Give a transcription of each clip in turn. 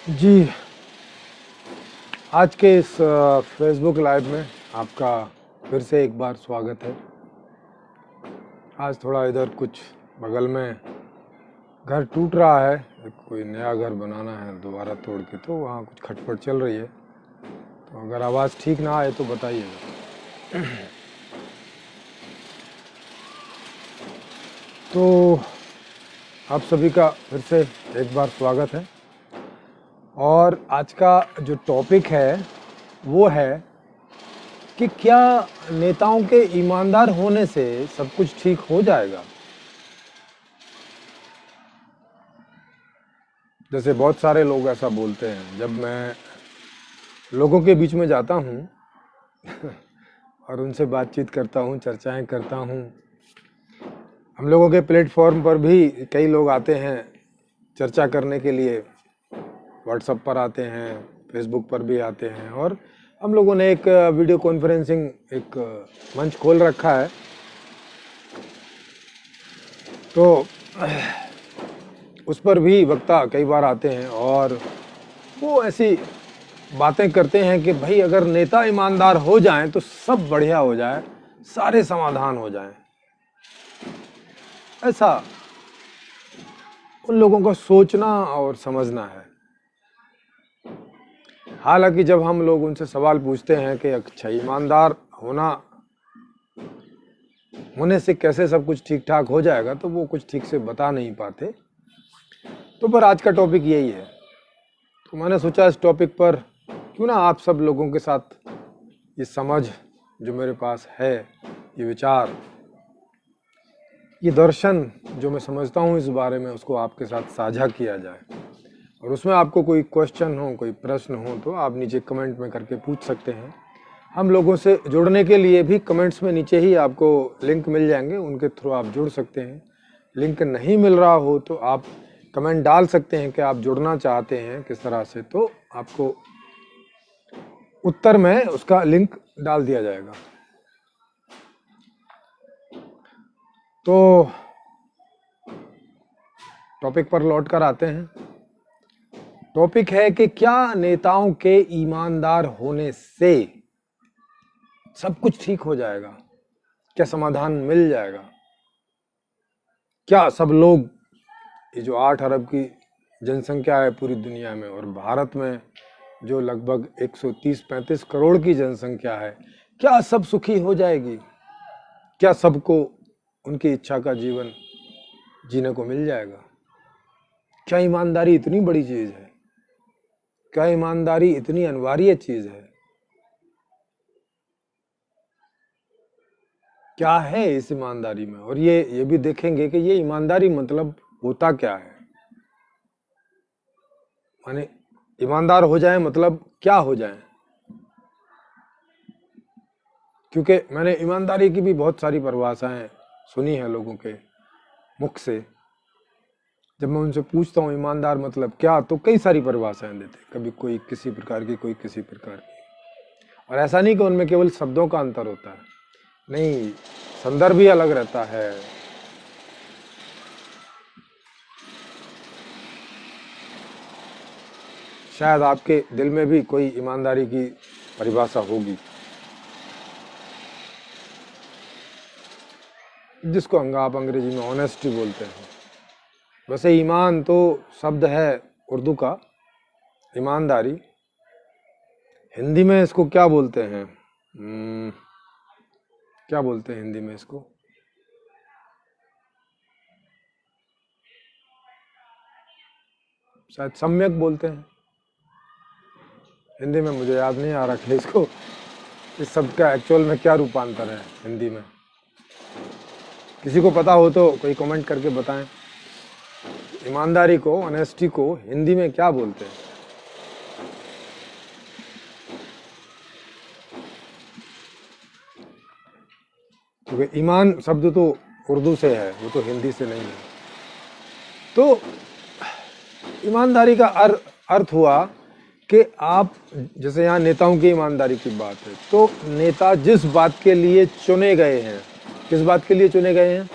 जी, आज के इस फेसबुक लाइव में आपका फिर से एक बार स्वागत है। आज थोड़ा इधर कुछ बगल में घर टूट रहा है, कोई नया घर बनाना है दोबारा तोड़ के, तो वहाँ कुछ खटपट चल रही है। तो अगर आवाज़ ठीक ना आए तो बताइएगा। तो आप सभी का फिर से एक बार स्वागत है। और आज का जो टॉपिक है वो है कि क्या नेताओं के ईमानदार होने से सब कुछ ठीक हो जाएगा। जैसे बहुत सारे लोग ऐसा बोलते हैं, जब मैं लोगों के बीच में जाता हूँ और उनसे बातचीत करता हूँ, चर्चाएं करता हूँ। हम लोगों के प्लेटफॉर्म पर भी कई लोग आते हैं चर्चा करने के लिए, व्हाट्सएप पर आते हैं, फेसबुक पर भी आते हैं, और हम लोगों ने एक वीडियो कॉन्फ्रेंसिंग एक मंच खोल रखा है। तो उस पर भी वक्ता कई बार आते हैं और वो ऐसी बातें करते हैं कि भाई अगर नेता ईमानदार हो जाएं तो सब बढ़िया हो जाए, सारे समाधान हो जाएं। ऐसा उन लोगों को सोचना और समझना है। हालांकि जब हम लोग उनसे सवाल पूछते हैं कि अच्छा ईमानदार होने से कैसे सब कुछ ठीक ठाक हो जाएगा, तो वो कुछ ठीक से बता नहीं पाते। तो पर आज का टॉपिक यही है, तो मैंने सोचा इस टॉपिक पर क्यों ना आप सब लोगों के साथ ये समझ जो मेरे पास है, ये विचार, ये दर्शन जो मैं समझता हूँ इस बारे में, उसको आपके साथ साझा किया जाए। और उसमें आपको कोई क्वेश्चन हो, कोई प्रश्न हो, तो आप नीचे कमेंट में करके पूछ सकते हैं। हम लोगों से जुड़ने के लिए भी कमेंट्स में नीचे ही आपको लिंक मिल जाएंगे, उनके थ्रू आप जुड़ सकते हैं। लिंक नहीं मिल रहा हो तो आप कमेंट डाल सकते हैं कि आप जुड़ना चाहते हैं किस तरह से, तो आपको उत्तर में उसका लिंक डाल दिया जाएगा। तो टॉपिक पर लौट कर आते हैं। टॉपिक है कि क्या नेताओं के ईमानदार होने से सब कुछ ठीक हो जाएगा, क्या समाधान मिल जाएगा, क्या सब लोग, ये जो 8 अरब की जनसंख्या है पूरी दुनिया में, और भारत में जो लगभग 130-135 करोड़ की जनसंख्या है, क्या सब सुखी हो जाएगी? क्या सबको उनकी इच्छा का जीवन जीने को मिल जाएगा? क्या ईमानदारी इतनी बड़ी चीज है? क्या ईमानदारी इतनी अनिवार्य चीज है? क्या है इस ईमानदारी में? और ये भी देखेंगे कि ये ईमानदारी मतलब होता क्या है। माने ईमानदार हो जाए मतलब क्या हो जाए? क्योंकि मैंने ईमानदारी की भी बहुत सारी परिभाषाएं सुनी है लोगों के मुख से। जब मैं उनसे पूछता हूँ ईमानदार मतलब क्या, तो कई सारी परिभाषाएं देते, कभी कोई किसी प्रकार की, कोई किसी प्रकार की। और ऐसा नहीं कि उनमें केवल शब्दों का अंतर होता है, नहीं, संदर्भ भी अलग रहता है। शायद आपके दिल में भी कोई ईमानदारी की परिभाषा होगी, जिसको आप अंग्रेजी में ऑनेस्टी बोलते हैं। वैसे ईमान तो शब्द है उर्दू का, ईमानदारी हिंदी में इसको क्या बोलते हैं? क्या बोलते हैं हिंदी में इसको? शायद सम्यक बोलते हैं हिंदी में, मुझे याद नहीं आ रहा कि इसको, इस शब्द का एक्चुअल में क्या रूपांतर है हिंदी में। किसी को पता हो तो कोई कमेंट करके बताएं, ईमानदारी को, ऑनेस्टी को हिंदी में क्या बोलते हैं? क्योंकि ईमान शब्द तो उर्दू से है, वो तो हिंदी से नहीं है। तो ईमानदारी का अर्थ हुआ कि आप, जैसे यहाँ नेताओं की ईमानदारी की बात है, तो नेता जिस बात के लिए चुने गए हैं, किस बात के लिए चुने गए हैं?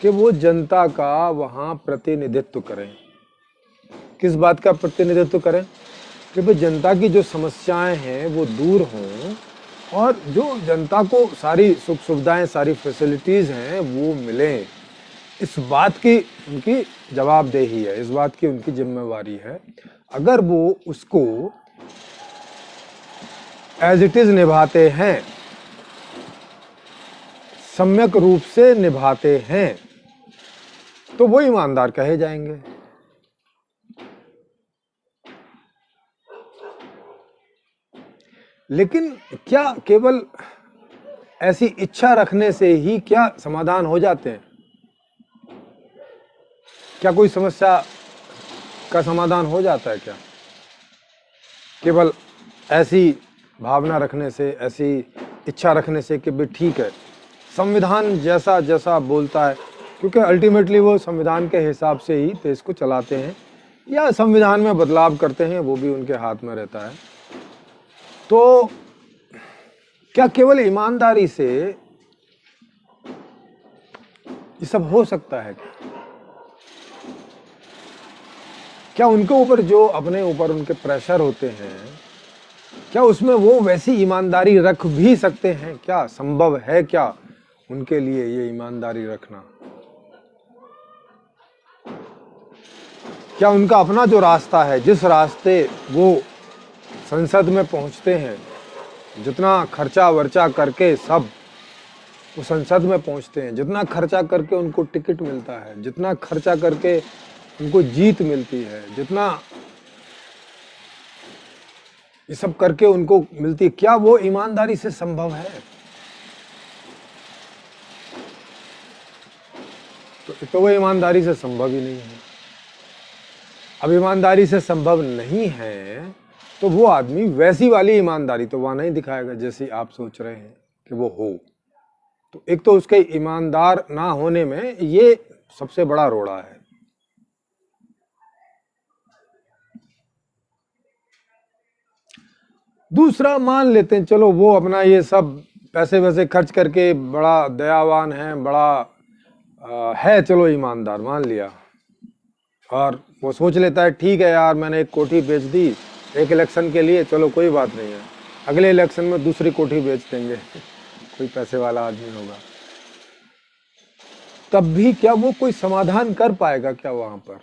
कि वो जनता का वहाँ प्रतिनिधित्व करें। किस बात का प्रतिनिधित्व करें? कि भाई जनता की जो समस्याएं हैं वो दूर हों और जो जनता को सारी सुख सुविधाएं, सारी फैसिलिटीज़ हैं वो मिलें। इस बात की उनकी जवाबदेही है, इस बात की उनकी जिम्मेवारी है। अगर वो उसको एज इट इज़ निभाते हैं, सम्यक रूप से निभाते हैं, तो वो ईमानदार कहे जाएंगे। लेकिन क्या केवल ऐसी इच्छा रखने से ही क्या समाधान हो जाते हैं? क्या कोई समस्या का समाधान हो जाता है क्या केवल ऐसी भावना रखने से, ऐसी इच्छा रखने से कि भाई ठीक है, संविधान जैसा जैसा बोलता है, क्योंकि अल्टीमेटली वो संविधान के हिसाब से ही देश को चलाते हैं या संविधान में बदलाव करते हैं, वो भी उनके हाथ में रहता है। तो क्या केवल ईमानदारी से ये सब हो सकता है? क्या उनके ऊपर जो अपने ऊपर उनके प्रेशर होते हैं, क्या उसमें वो वैसी ईमानदारी रख भी सकते हैं? क्या संभव है क्या उनके लिए ये ईमानदारी रखना? क्या उनका अपना जो रास्ता है, जिस रास्ते वो संसद में पहुंचते हैं, जितना खर्चा वर्चा करके सब वो संसद में पहुंचते हैं, जितना खर्चा करके उनको टिकट मिलता है, जितना खर्चा करके उनको जीत मिलती है, जितना ये सब करके उनको मिलती है, क्या वो ईमानदारी से संभव है? तो वो ईमानदारी से संभव ही नहीं है। अब ईमानदारी से संभव नहीं है तो वो आदमी वैसी वाली ईमानदारी तो वहां नहीं दिखाएगा जैसी आप सोच रहे हैं कि वो हो। तो एक तो उसके ईमानदार ना होने में ये सबसे बड़ा रोड़ा है। दूसरा, मान लेते हैं चलो वो अपना ये सब पैसे वैसे खर्च करके बड़ा दयावान है, बड़ा है, चलो ईमानदार मान लिया, और वो सोच लेता है ठीक है यार, मैंने एक कोठी बेच दी एक इलेक्शन के लिए, चलो कोई बात नहीं है, अगले इलेक्शन में दूसरी कोठी बेच देंगे कोई पैसे वाला आदमी होगा। तब भी क्या वो कोई समाधान कर पाएगा क्या वहां पर?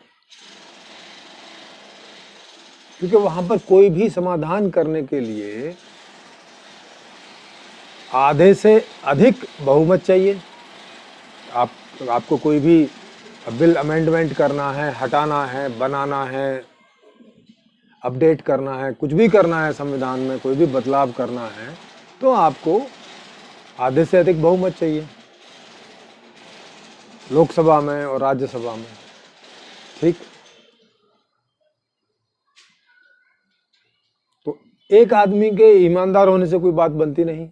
क्योंकि वहां पर कोई भी समाधान करने के लिए आधे से अधिक बहुमत चाहिए। आपको कोई भी बिल अमेंडमेंट करना है, हटाना है, बनाना है, अपडेट करना है, कुछ भी करना है संविधान में, कोई भी बदलाव करना है, तो आपको आधे से अधिक बहुमत चाहिए लोकसभा में और राज्यसभा में। ठीक, तो एक आदमी के ईमानदार होने से कोई बात बनती नहीं,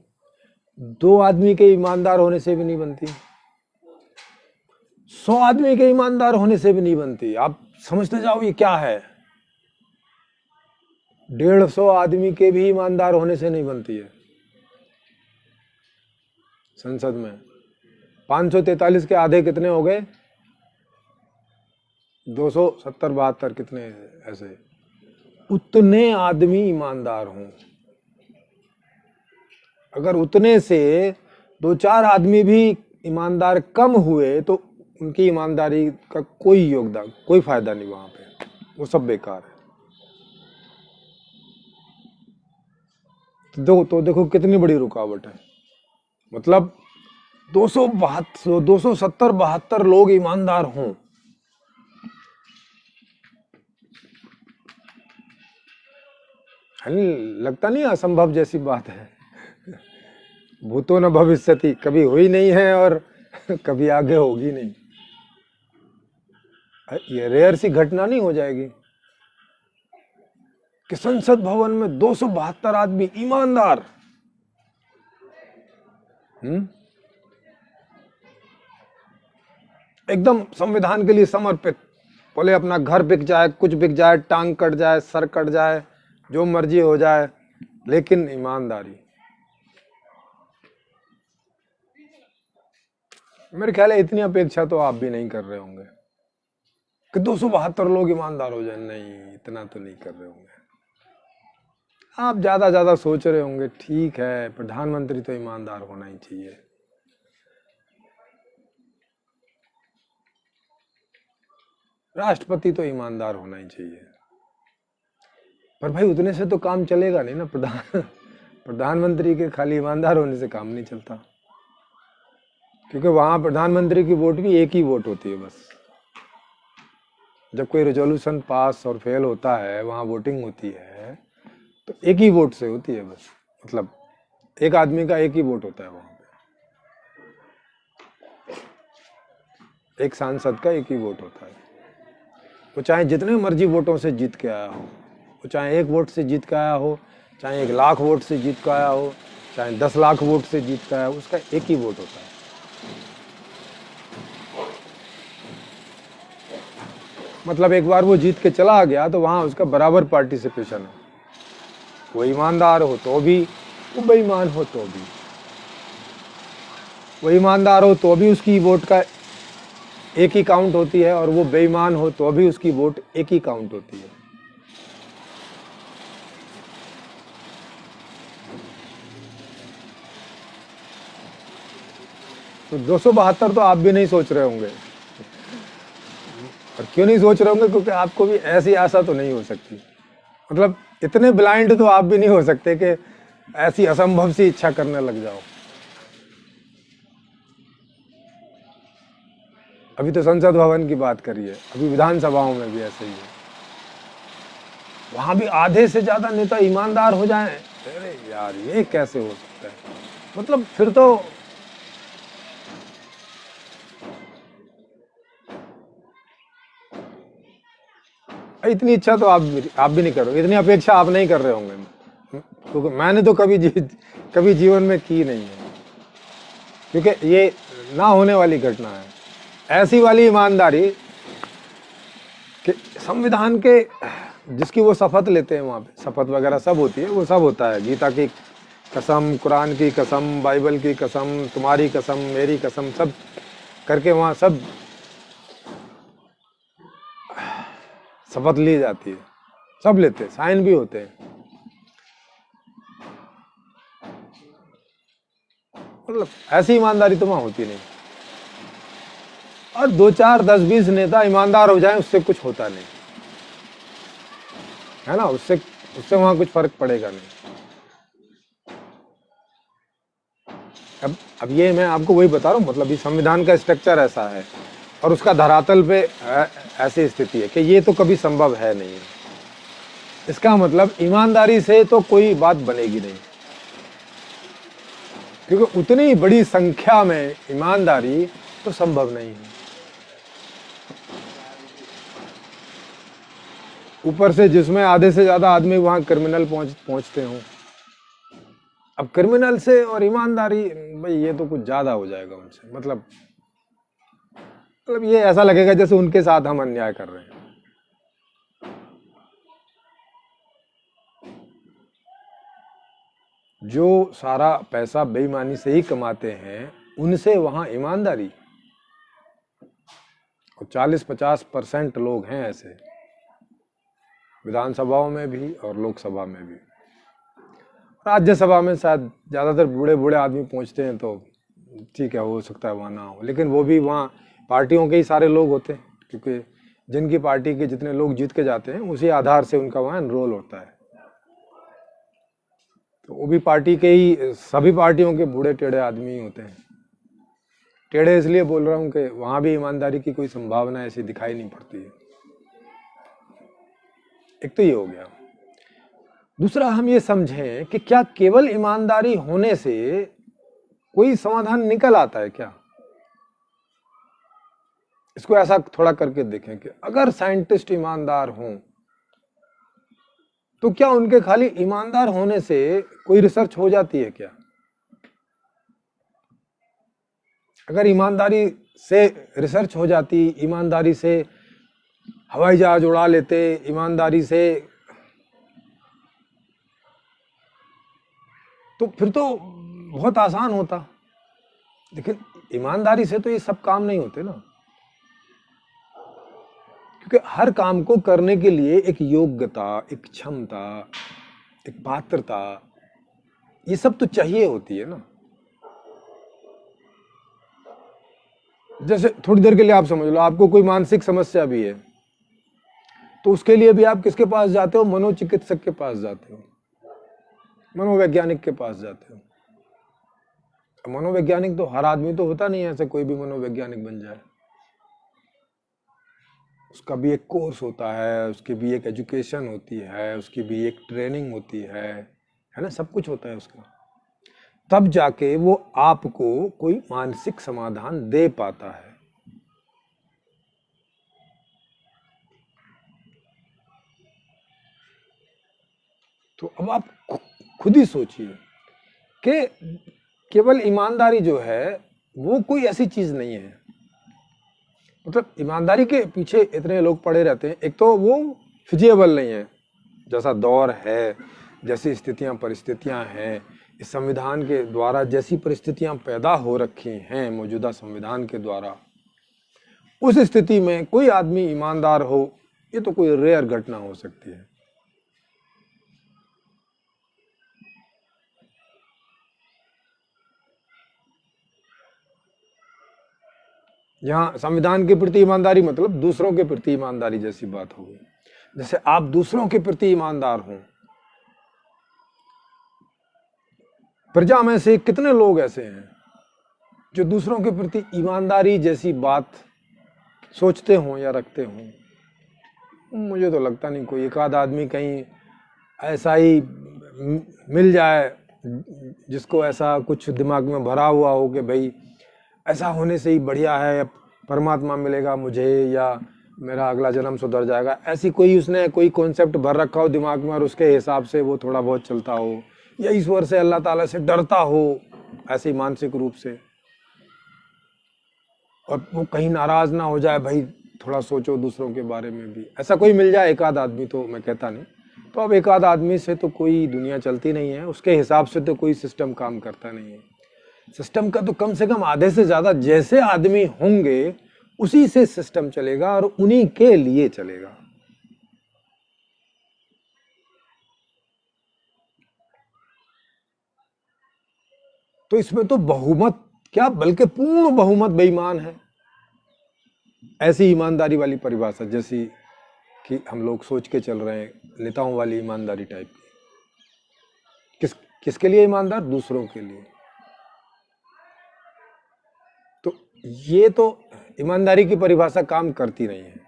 दो आदमी के ईमानदार होने से भी नहीं बनती, 100 आदमी के ईमानदार होने से भी नहीं बनती। आप समझते जाओ ये क्या है। 150 आदमी के भी ईमानदार होने से नहीं बनती है संसद में। 543 के आधे कितने हो गए? 270-72 कितने ऐसे, उतने आदमी ईमानदार हों। अगर उतने से 2-4 आदमी भी ईमानदार कम हुए तो उनकी ईमानदारी का कोई योगदान, कोई फायदा नहीं वहां पे, वो सब बेकार है। तो देखो कितनी बड़ी रुकावट है। मतलब 270-72 लोग ईमानदार हों, लगता नहीं असंभव जैसी बात है। भूतो न भविष्यति, कभी हुई नहीं है और कभी आगे होगी नहीं। ये रेयर सी घटना नहीं हो जाएगी कि संसद भवन में 272 आदमी ईमानदार। एकदम संविधान के लिए समर्पित, बोले अपना घर बिक जाए, कुछ बिक जाए, टांग कट जाए, सर कट जाए, जो मर्जी हो जाए, लेकिन ईमानदारी। मेरे ख्याल है इतनी अपेक्षा तो आप भी नहीं कर रहे होंगे कि 272 लोग ईमानदार हो जाए। नहीं, इतना तो नहीं कर रहे होंगे। आप ज़्यादा सोच रहे होंगे, ठीक है प्रधानमंत्री तो ईमानदार होना ही चाहिए, राष्ट्रपति तो ईमानदार होना ही चाहिए, पर भाई उतने से तो काम चलेगा नहीं ना। प्रधानमंत्री के खाली ईमानदार होने से काम नहीं चलता, क्योंकि वहां प्रधानमंत्री की वोट भी एक ही वोट होती है बस। जब कोई रेजोल्यूशन पास और फेल होता है, वहां वोटिंग होती है, तो एक ही वोट से होती है बस। मतलब एक आदमी का एक ही वोट होता है वहां पे, एक सांसद का एक ही वोट होता है। वो चाहे जितने मर्जी वोटों से जीत के आया हो, वो चाहे 1 वोट से जीत के आया हो, चाहे 1 लाख वोट से जीत के आया हो, चाहे 10 लाख वोट से जीत के आया हो, उसका एक ही वोट होता है। मतलब एक बार वो जीत के चला गया तो वहां उसका बराबर पार्टिसिपेशन है। वो ईमानदार हो तो भी, वो बेईमान हो तो भी। वो ईमानदार हो तो भी उसकी वोट का एक ही काउंट होती है, और वो बेईमान हो तो भी उसकी वोट एक ही काउंट होती है। तो 272 तो आप भी नहीं सोच रहे होंगे। और क्यों नहीं सोच रहे होंगे? क्योंकि आपको भी ऐसी आशा तो नहीं हो सकती। मतलब इतने ब्लाइंड तो आप भी नहीं हो सकते कि ऐसी असंभव सी इच्छा करने लग जाओ। अभी तो संसद भवन की बात करिए, अभी विधानसभाओं में भी ऐसे ही है। वहां भी आधे से ज्यादा नेता ईमानदार हो जाएं, अरे यार ये कैसे हो सकता है? मतलब फिर तो इतनी इच्छा तो आप भी नहीं कर रहे, इतनी अपेक्षा आप नहीं कर रहे होंगे, क्योंकि मैंने तो कभी जीवन में की नहीं है, क्योंकि ये ना होने वाली घटना है। ऐसी वाली ईमानदारी कि संविधान के जिसकी वो शपथ लेते हैं, वहाँ पे शपथ वगैरह सब होती है, वो सब होता है। गीता की कसम, कुरान की कसम, बाइबल की कसम, तुम्हारी कसम, मेरी कसम, सब करके वहाँ सब शपथ ली जाती है, सब लेते हैं, साइन भी होते हैं। मतलब ऐसी ईमानदारी तो वहां होती नहीं। और 2, 4, 10, 20 नेता ईमानदार हो जाएं, उससे कुछ होता नहीं है ना, उससे वहां कुछ फर्क पड़ेगा नहीं। अब ये मैं आपको वही बता रहा हूँ, मतलब ये संविधान का स्ट्रक्चर ऐसा है, और उसका धरातल पे ऐसी स्थिति है कि ये तो कभी संभव है नहीं। इसका मतलब ईमानदारी से तो कोई बात बनेगी नहीं, क्योंकि उतनी बड़ी संख्या में ईमानदारी तो संभव नहीं है। ऊपर से जिसमें आधे से ज्यादा आदमी वहां क्रिमिनल पहुंचते हों। अब क्रिमिनल से और ईमानदारी, भाई ये तो कुछ ज्यादा हो जाएगा उनसे। मतलब ये ऐसा लगेगा जैसे उनके साथ हम अन्याय कर रहे हैं। जो सारा पैसा बेईमानी से ही कमाते हैं, उनसे वहां ईमानदारी। और 40-50% लोग हैं ऐसे, विधानसभाओं में भी और लोकसभा में भी। राज्यसभा में शायद ज्यादातर बूढ़े बूढ़े आदमी पहुंचते हैं, तो ठीक है, हो सकता है वहां ना हो, लेकिन वो भी वहां पार्टियों के ही सारे लोग होते हैं, क्योंकि जिनकी पार्टी के जितने लोग जीत के जाते हैं, उसी आधार से उनका वहां एनरोल होता है। तो वो भी पार्टी के ही, सभी पार्टियों के बूढ़े टेढ़े आदमी ही होते हैं। टेढ़े इसलिए बोल रहा हूं कि वहां भी ईमानदारी की कोई संभावना ऐसी दिखाई नहीं पड़ती है। एक तो ये हो गया। दूसरा, हम ये समझें कि क्या केवल ईमानदारी होने से कोई समाधान निकल आता है क्या? इसको ऐसा थोड़ा करके देखें कि अगर साइंटिस्ट ईमानदार हों, तो क्या उनके खाली ईमानदार होने से कोई रिसर्च हो जाती है क्या? अगर ईमानदारी से रिसर्च हो जाती, ईमानदारी से हवाई जहाज उड़ा लेते, ईमानदारी से, तो फिर तो बहुत आसान होता। लेकिन ईमानदारी से तो ये सब काम नहीं होते ना, क्योंकि हर काम को करने के लिए एक योग्यता, एक क्षमता, एक पात्रता, ये सब तो चाहिए होती है ना। जैसे थोड़ी देर के लिए आप समझ लो, आपको कोई मानसिक समस्या भी है, तो उसके लिए भी आप किसके पास जाते हो? मनोचिकित्सक के पास जाते हो, मनोवैज्ञानिक के पास जाते हो। मनोवैज्ञानिक तो हर आदमी तो होता नहीं है, ऐसे कोई भी मनोवैज्ञानिक बन जाए। उसका भी एक कोर्स होता है, उसकी भी एक एजुकेशन होती है, उसकी भी एक ट्रेनिंग होती है ना, सब कुछ होता है उसका। तब जाके वो आपको कोई मानसिक समाधान दे पाता है। तो अब आप खुद ही सोचिए कि केवल ईमानदारी जो है वो कोई ऐसी चीज नहीं है। मतलब ईमानदारी के पीछे इतने लोग पड़े रहते हैं, एक तो वो फिजिएबल नहीं है, जैसा दौर है, जैसी स्थितियां परिस्थितियां हैं, इस संविधान के द्वारा जैसी परिस्थितियां पैदा हो रखी हैं मौजूदा संविधान के द्वारा, उस स्थिति में कोई आदमी ईमानदार हो, ये तो कोई रेयर घटना हो सकती है। यहाँ संविधान के प्रति ईमानदारी मतलब दूसरों के प्रति ईमानदारी जैसी बात होगी। जैसे आप दूसरों के प्रति ईमानदार हों, प्रजा में से कितने लोग ऐसे हैं जो दूसरों के प्रति ईमानदारी जैसी बात सोचते हों या रखते हों? मुझे तो लगता नहीं कोई एक आध आदमी कहीं ऐसा ही मिल जाए जिसको ऐसा कुछ दिमाग में भरा हुआ हो कि भाई ऐसा होने से ही बढ़िया है, परमात्मा मिलेगा मुझे या मेरा अगला जन्म सुधर जाएगा, ऐसी कोई उसने कोई कॉन्सेप्ट भर रखा हो दिमाग में और उसके हिसाब से वो थोड़ा बहुत चलता हो, या ईश्वर से अल्लाह ताला से डरता हो ऐसे मानसिक रूप से, और वो कहीं नाराज ना हो जाए, भाई थोड़ा सोचो दूसरों के बारे में भी। ऐसा कोई मिल जाए एक आध आदमी, तो मैं कहता नहीं, तो अब एक आध आदमी से तो कोई दुनिया चलती नहीं है, उसके हिसाब से तो कोई सिस्टम काम करता नहीं है। सिस्टम का तो कम से कम आधे से ज्यादा जैसे आदमी होंगे उसी से सिस्टम चलेगा और उन्हीं के लिए चलेगा। तो इसमें तो बहुमत क्या बल्कि पूर्ण बहुमत बेईमान है। ऐसी ईमानदारी वाली परिभाषा जैसी कि हम लोग सोच के चल रहे हैं, नेताओं वाली ईमानदारी टाइप की, किसके लिए ईमानदार? दूसरों के लिए। तो ये तो ईमानदारी की परिभाषा काम करती नहीं है,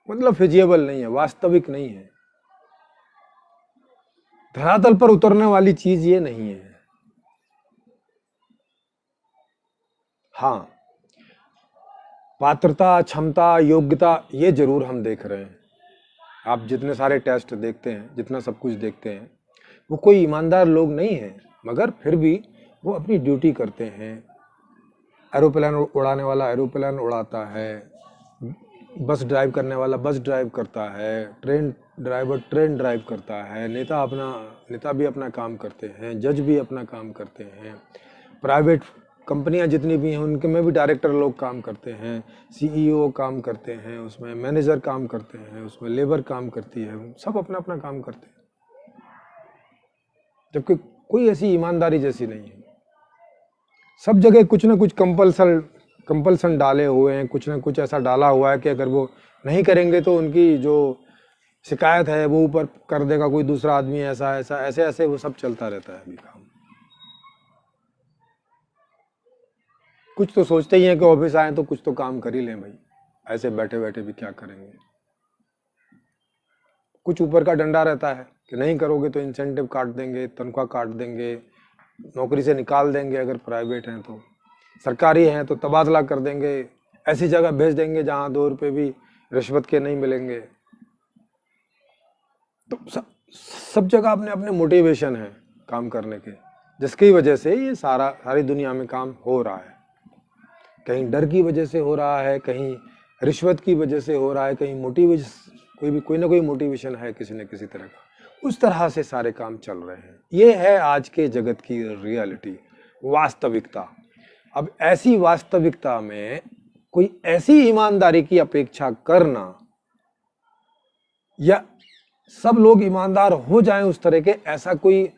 मतलब फिजिएबल नहीं है, वास्तविक नहीं है, धरातल पर उतरने वाली चीज ये नहीं है। हाँ, पात्रता, क्षमता, योग्यता ये जरूर हम देख रहे हैं। आप जितने सारे टेस्ट देखते हैं, जितना सब कुछ देखते हैं, वो कोई ईमानदार लोग नहीं हैं, मगर फिर भी वो अपनी ड्यूटी करते हैं। एरोप्लेन उड़ाने वाला एरोप्लेन उड़ाता है, बस ड्राइव करने वाला बस ड्राइव करता है, ट्रेन ड्राइवर ट्रेन ड्राइव करता है, नेता भी अपना काम करते हैं, जज भी अपना काम करते हैं, प्राइवेट कंपनियां जितनी भी हैं उनके में भी डायरेक्टर लोग काम करते हैं, सीईओ काम करते हैं, उसमें मैनेजर काम करते हैं, उसमें लेबर काम करती है, सब अपना अपना काम करते हैं, जबकि कोई ऐसी ईमानदारी जैसी नहीं है। सब जगह कुछ ना कुछ कंपल्सन डाले हुए हैं, कुछ ना कुछ ऐसा डाला हुआ है कि अगर वो नहीं करेंगे तो उनकी जो शिकायत है वो ऊपर कर देगा कोई दूसरा आदमी, ऐसा ऐसा ऐसे ऐसे वो सब चलता रहता है अभी काम। कुछ तो सोचते ही हैं कि ऑफिस आए तो कुछ तो काम कर ही लें भाई, ऐसे बैठे बैठे भी क्या करेंगे। कुछ ऊपर का डंडा रहता है कि नहीं करोगे तो इंसेंटिव काट देंगे, तनख्वाह काट देंगे, नौकरी से निकाल देंगे, अगर प्राइवेट हैं तो, सरकारी हैं तो तबादला कर देंगे, ऐसी जगह भेज देंगे जहां 2 रुपए भी रिश्वत के नहीं मिलेंगे। तो सब जगह अपने अपने मोटिवेशन है काम करने के, जिसकी वजह से ये सारी दुनिया में काम हो रहा है। कहीं डर की वजह से हो रहा है, कहीं रिश्वत की वजह से हो रहा है, कहीं मोटिवेशन, कोई ना कोई मोटिवेशन है किसी न किसी तरह का, उस तरह से सारे काम चल रहे हैं। ये है आज के जगत की रियलिटी, वास्तविकता। अब ऐसी वास्तविकता में कोई ऐसी ईमानदारी की अपेक्षा करना या सब लोग ईमानदार हो जाएं उस तरह के, ऐसा कोई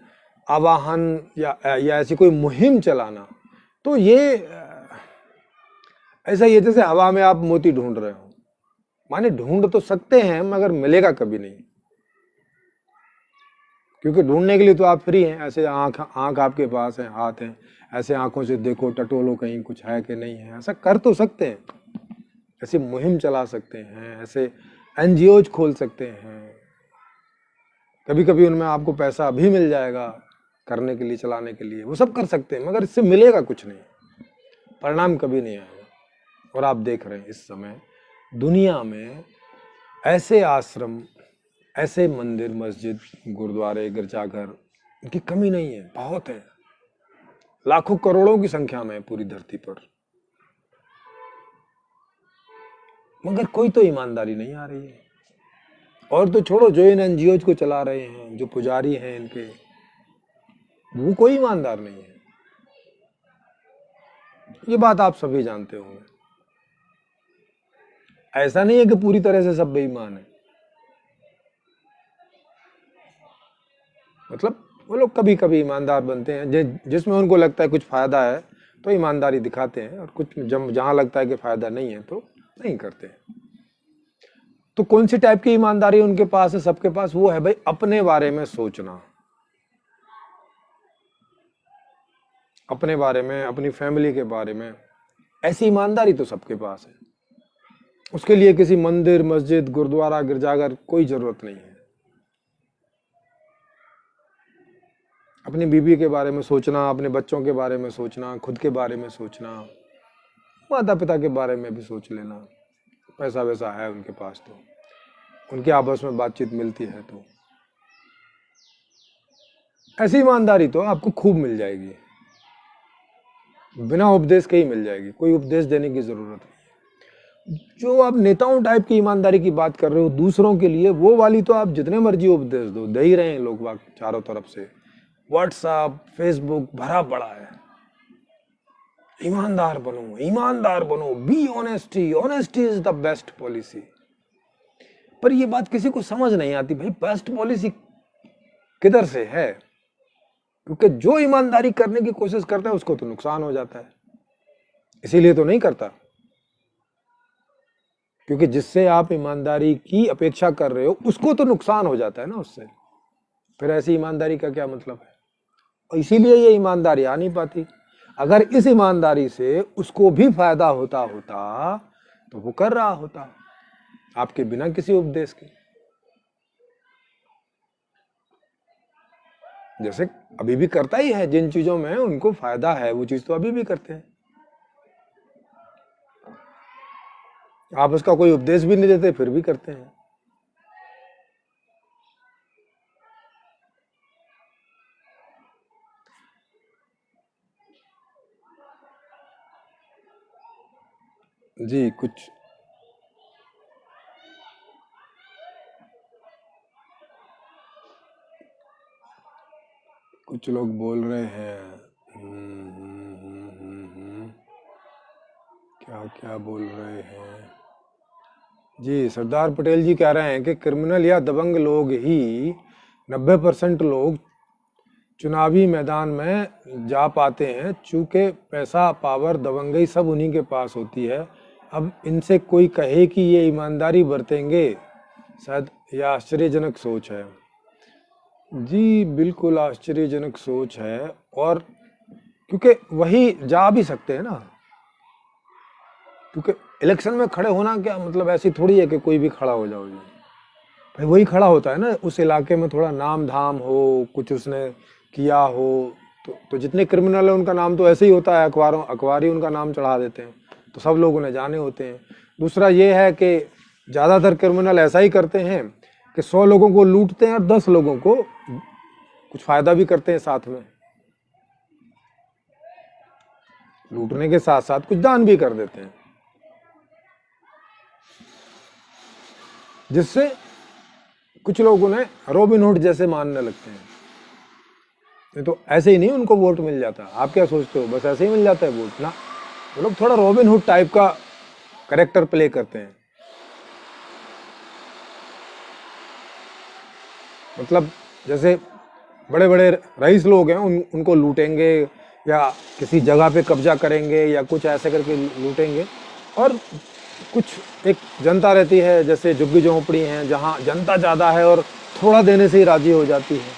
आवाहन या ऐसी कोई मुहिम चलाना, तो ये ऐसा ही है जैसे हवा में आप मोती ढूंढ रहे हो। माने ढूंढ तो सकते हैं मगर मिलेगा कभी नहीं, क्योंकि ढूंढने के लिए तो आप फ्री हैं। ऐसे आंख आपके पास है, हाथ हैं, ऐसे आंखों से देखो टटोलो कहीं कुछ है कि नहीं है, ऐसा कर तो सकते हैं। ऐसी मुहिम चला सकते हैं, ऐसे एनजीओज खोल सकते हैं, कभी कभी उनमें आपको पैसा भी मिल जाएगा करने के लिए, चलाने के लिए, वो सब कर सकते हैं, मगर इससे मिलेगा कुछ नहीं, परिणाम कभी नहीं आएगा। और आप देख रहे हैं इस समय दुनिया में ऐसे आश्रम, ऐसे मंदिर, मस्जिद, गुरुद्वारे, गिरजाघर, इनकी कमी नहीं है, बहुत है, लाखों करोड़ों की संख्या में पूरी धरती पर, मगर कोई तो ईमानदारी नहीं आ रही है। और तो छोड़ो, जो इन एनजीओज को चला रहे हैं, जो पुजारी हैं इनके, वो कोई ईमानदार नहीं है। ये बात आप सभी जानते होंगे। ऐसा नहीं है कि पूरी तरह से सब बेईमान है, मतलब वो लोग कभी कभी ईमानदार बनते हैं, जिसमें उनको लगता है कुछ फायदा है तो ईमानदारी दिखाते हैं, और कुछ जहां लगता है कि फायदा नहीं है तो नहीं करते। तो कौन सी टाइप की ईमानदारी उनके पास है? सबके पास वो है भाई, अपने बारे में सोचना, अपने बारे में, अपनी फैमिली के बारे में, ऐसी ईमानदारी तो सबके पास है। उसके लिए किसी मंदिर, मस्जिद, गुरुद्वारा, गिरजाघर कोई जरूरत नहीं है। अपनी बीवी के बारे में सोचना, अपने बच्चों के बारे में सोचना, खुद के बारे में सोचना, माता पिता के बारे में भी सोच लेना, पैसा वैसा है उनके पास तो उनके आपस में बातचीत मिलती है, तो ऐसी ईमानदारी तो आपको खूब मिल जाएगी, बिना उपदेश के ही मिल जाएगी, कोई उपदेश देने की जरूरत नहीं। जो आप नेताओं टाइप की ईमानदारी की बात कर रहे हो दूसरों के लिए, वो वाली तो आप जितने मर्जी उपदेश दो, दे ही रहे हैं लोग बाग चारों तरफ से, व्हाट्सएप, फेसबुक भरा पड़ा है। ईमानदार बनो, ईमानदार बनो, be honesty, honesty is the best policy. पर ये बात किसी को समझ नहीं आती भाई, बेस्ट पॉलिसी किधर से है? क्योंकि जो ईमानदारी करने की कोशिश करता है उसको तो नुकसान हो जाता है, इसीलिए तो नहीं करता। क्योंकि जिससे आप ईमानदारी की अपेक्षा कर रहे हो उसको तो नुकसान हो जाता है ना उससे, फिर ऐसी ईमानदारी का क्या मतलब है? और इसीलिए ये ईमानदारी आ नहीं पाती। अगर इस ईमानदारी से उसको भी फायदा होता तो वो कर रहा होता, आपके बिना किसी उपदेश के। जैसे अभी भी करता ही है, जिन चीजों में उनको फायदा है वो चीज तो अभी भी करते हैं। आप उसका कोई उपदेश भी नहीं देते फिर भी करते हैं। जी, कुछ लोग बोल रहे हैं, क्या क्या बोल रहे हैं जी। सरदार पटेल जी कह रहे हैं कि क्रिमिनल या दबंग लोग ही 90% लोग चुनावी मैदान में जा पाते हैं, चूंकि पैसा, पावर, दबंगई सब उन्हीं के पास होती है। अब इनसे कोई कहे कि ये ईमानदारी बरतेंगे, शायद यह आश्चर्यजनक सोच है। जी बिल्कुल आश्चर्यजनक सोच है, और क्योंकि वही जा भी सकते हैं ना, क्योंकि इलेक्शन में खड़े होना क्या मतलब ऐसी थोड़ी है कि कोई भी खड़ा हो जाओगे भाई, वही खड़ा होता है ना उस इलाके में, थोड़ा नाम धाम हो, कुछ उसने किया हो, तो जितने क्रिमिनल है उनका नाम तो ऐसे ही होता है, अखबार ही उनका नाम चढ़ा देते हैं, तो सब लोग उन्हें जाने होते हैं। दूसरा ये है कि ज़्यादातर क्रिमिनल ऐसा ही करते हैं कि 100 लोगों को लूटते हैं और 10 लोगों को कुछ फायदा भी करते हैं साथ में, लूटने के साथ साथ कुछ दान भी कर देते हैं, जिससे कुछ लोग उन्हें रॉबिन हुड जैसे मानने लगते हैं। नहीं तो ऐसे ही नहीं उनको वोट मिल जाता। आप क्या सोचते हो बस ऐसे ही मिल जाता है वोट? ना, वो लोग थोड़ा रॉबिन हुड टाइप का कैरेक्टर प्ले करते हैं। मतलब जैसे बड़े बड़े रईस लोग हैं उनको लूटेंगे या किसी जगह पे कब्जा करेंगे या कुछ ऐसे करके लूटेंगे, और कुछ एक जनता रहती है जैसे झुग्गी झोंपड़ी हैं जहाँ जनता ज़्यादा है और थोड़ा देने से ही राजी हो जाती है,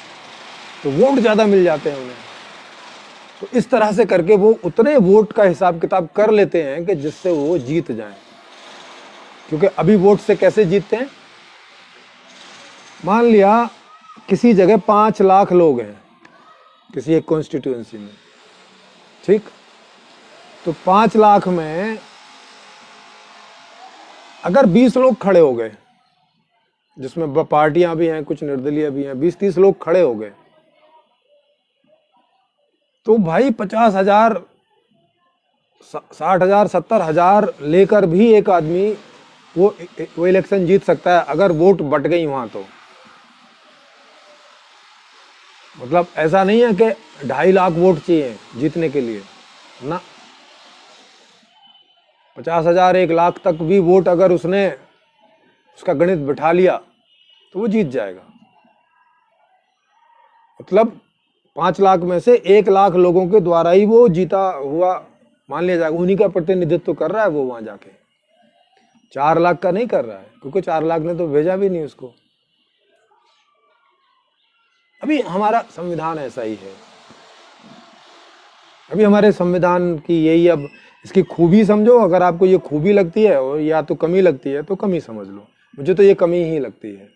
तो वोट ज़्यादा मिल जाते हैं उन्हें। तो इस तरह से करके वो उतने वोट का हिसाब किताब कर लेते हैं कि जिससे वो जीत जाएं। क्योंकि अभी वोट से कैसे जीतते हैं, मान लिया किसी जगह 5 लाख लोग हैं किसी एक कॉन्स्टिट्यूएंसी में, ठीक, तो 5 लाख में अगर 20 लोग खड़े हो गए, जिसमें पार्टियां भी हैं कुछ निर्दलीय भी हैं, 20-30 लोग खड़े हो गए, तो भाई 50,000 60,000 70,000 लेकर भी एक आदमी वो इलेक्शन जीत सकता है अगर वोट बट गई वहां। तो मतलब ऐसा नहीं है कि 2.5 लाख वोट चाहिए जीतने के लिए ना, 50,000 1 लाख तक भी वोट अगर उसने उसका गणित बिठा लिया तो वो जीत जाएगा। मतलब 5 लाख में से 1 लाख लोगों के द्वारा ही वो जीता हुआ मान लिया जाएगा, उन्हीं का प्रतिनिधित्व कर रहा है वो वहां जाके, 4 लाख का नहीं कर रहा है, क्योंकि 4 लाख ने तो भेजा भी नहीं उसको। अभी हमारा संविधान ऐसा ही है, अभी हमारे संविधान की यही, अब इसकी खूबी समझो, अगर आपको ये खूबी लगती है और या तो कमी लगती है तो कमी समझ लो, मुझे तो ये कमी ही लगती है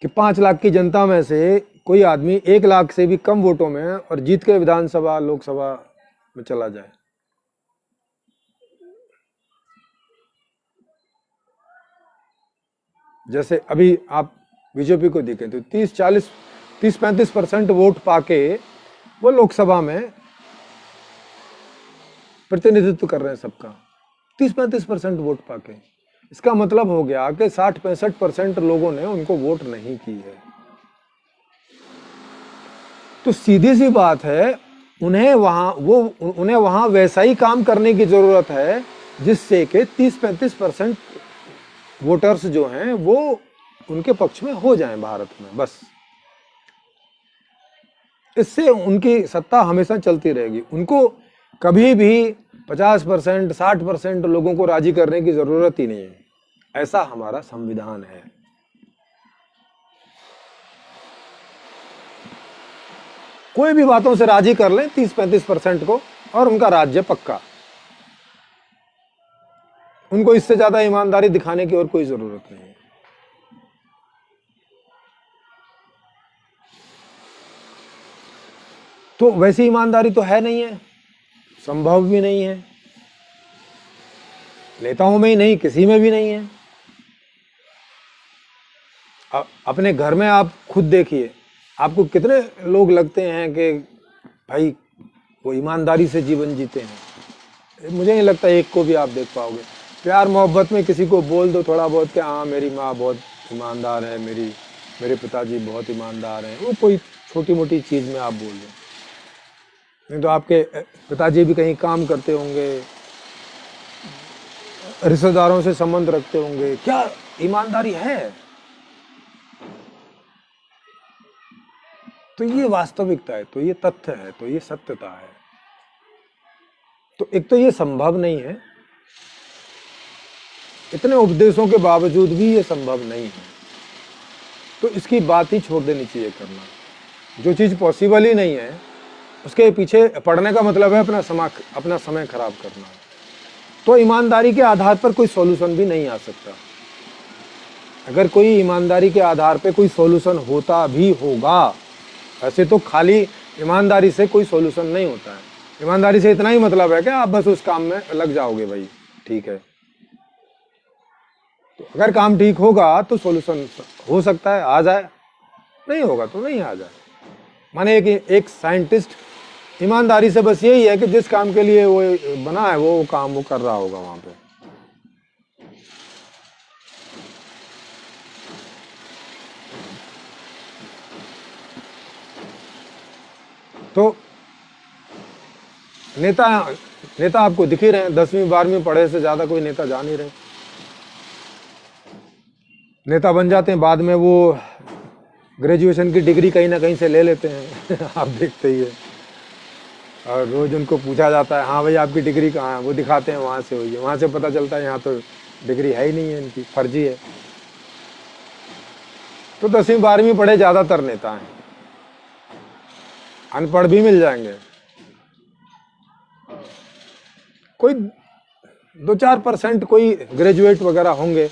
कि 5 लाख की जनता में से कोई आदमी 1 लाख से भी कम वोटों में और जीत के विधानसभा लोकसभा में चला जाए। जैसे अभी आप बीजेपी को देखें तो 30-35% वोट पाके वो लोकसभा में प्रतिनिधित्व कर रहे हैं सबका, 30-35% वोट पाके। इसका मतलब हो गया कि 60-65% लोगों ने उनको वोट नहीं की है। तो सीधी सी बात है, उन्हें वहां वैसा ही काम करने की जरूरत है जिससे कि 30-35% वोटर्स जो हैं वो उनके पक्ष में हो जाएं भारत में, बस इससे उनकी सत्ता हमेशा चलती रहेगी। उनको कभी भी 50% 60% लोगों को राजी करने की जरूरत ही नहीं है, ऐसा हमारा संविधान है। कोई भी बातों से राजी कर लें 30-35% को और उनका राज्य पक्का, उनको इससे ज्यादा ईमानदारी दिखाने की और कोई जरूरत नहीं है। तो वैसी ईमानदारी तो है नहीं है, संभव भी नहीं है, नेताओं में ही नहीं किसी में भी नहीं है। अपने घर में आप खुद देखिए, आपको कितने लोग लगते हैं कि भाई वो ईमानदारी से जीवन जीते हैं? मुझे नहीं लगता एक को भी आप देख पाओगे। प्यार मोहब्बत में किसी को बोल दो थोड़ा बहुत कि हाँ मेरी माँ बहुत ईमानदार है, मेरे पिताजी बहुत ईमानदार हैं, वो कोई छोटी मोटी चीज़ में आप बोल दो। नहीं तो आपके पिताजी भी कहीं काम करते होंगे, रिश्तेदारों से संबंध रखते होंगे, क्या ईमानदारी है? तो ये वास्तविकता है, तो ये तथ्य है, तो ये सत्यता है। तो एक तो ये संभव नहीं है, इतने उपदेशों के बावजूद भी ये संभव नहीं है, तो इसकी बात ही छोड़ देनी चाहिए करना। जो चीज़ पॉसिबल ही नहीं है उसके पीछे पड़ने का मतलब है अपना समय खराब करना। तो ईमानदारी के आधार पर कोई सॉल्यूशन भी नहीं आ सकता। अगर कोई ईमानदारी के आधार पर कोई सॉल्यूशन होता भी होगा, ऐसे तो खाली ईमानदारी से कोई सॉल्यूशन नहीं होता है। ईमानदारी से इतना ही मतलब है कि आप बस उस काम में लग जाओगे, भाई ठीक है। तो अगर काम ठीक होगा तो सॉल्यूशन हो सकता है आ जाए, नहीं होगा तो नहीं आ जाए। माने एक साइंटिस्ट ईमानदारी से बस यही है कि जिस काम के लिए वो बना है वो काम वो कर रहा होगा वहां पे। तो नेता आपको दिख ही रहे हैं, 10वीं 12वीं पढ़े से ज्यादा कोई नेता जा नहीं रहे। नेता बन जाते हैं, बाद में वो ग्रेजुएशन की डिग्री कहीं ना कहीं से ले लेते हैं आप देखते ही है। और रोज उनको पूछा जाता है, हाँ भाई आपकी डिग्री कहाँ है, वो दिखाते हैं वहाँ से हुई है, वहाँ से पता चलता है यहाँ तो डिग्री है ही नहीं है, इनकी फर्जी है। तो 10वीं 12वीं पढ़े ज़्यादातर नेता हैं, अनपढ़ भी मिल जाएंगे, कोई 2-4% कोई ग्रेजुएट वगैरह होंगे,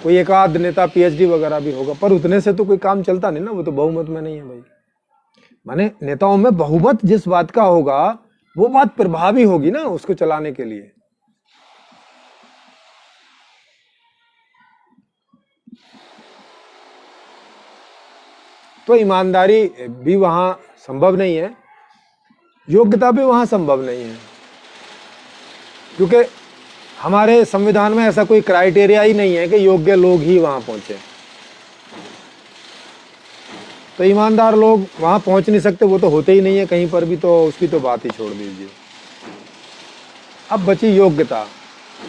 कोई एक आध नेता पीएचडी वगैरह भी होगा, पर उतने से तो कोई काम चलता नहीं ना, वो तो बहुमत में नहीं है भाई। माने नेताओं में बहुमत जिस बात का होगा वो बात प्रभावी होगी ना उसको चलाने के लिए। तो ईमानदारी भी वहां संभव नहीं है, योग्यता भी वहां संभव नहीं है, क्योंकि हमारे संविधान में ऐसा कोई क्राइटेरिया ही नहीं है कि योग्य लोग ही वहां पहुंचे। तो ईमानदार लोग वहां पहुंच नहीं सकते, वो तो होते ही नहीं है कहीं पर भी, तो उसकी तो बात ही छोड़ दीजिए। अब बची योग्यता।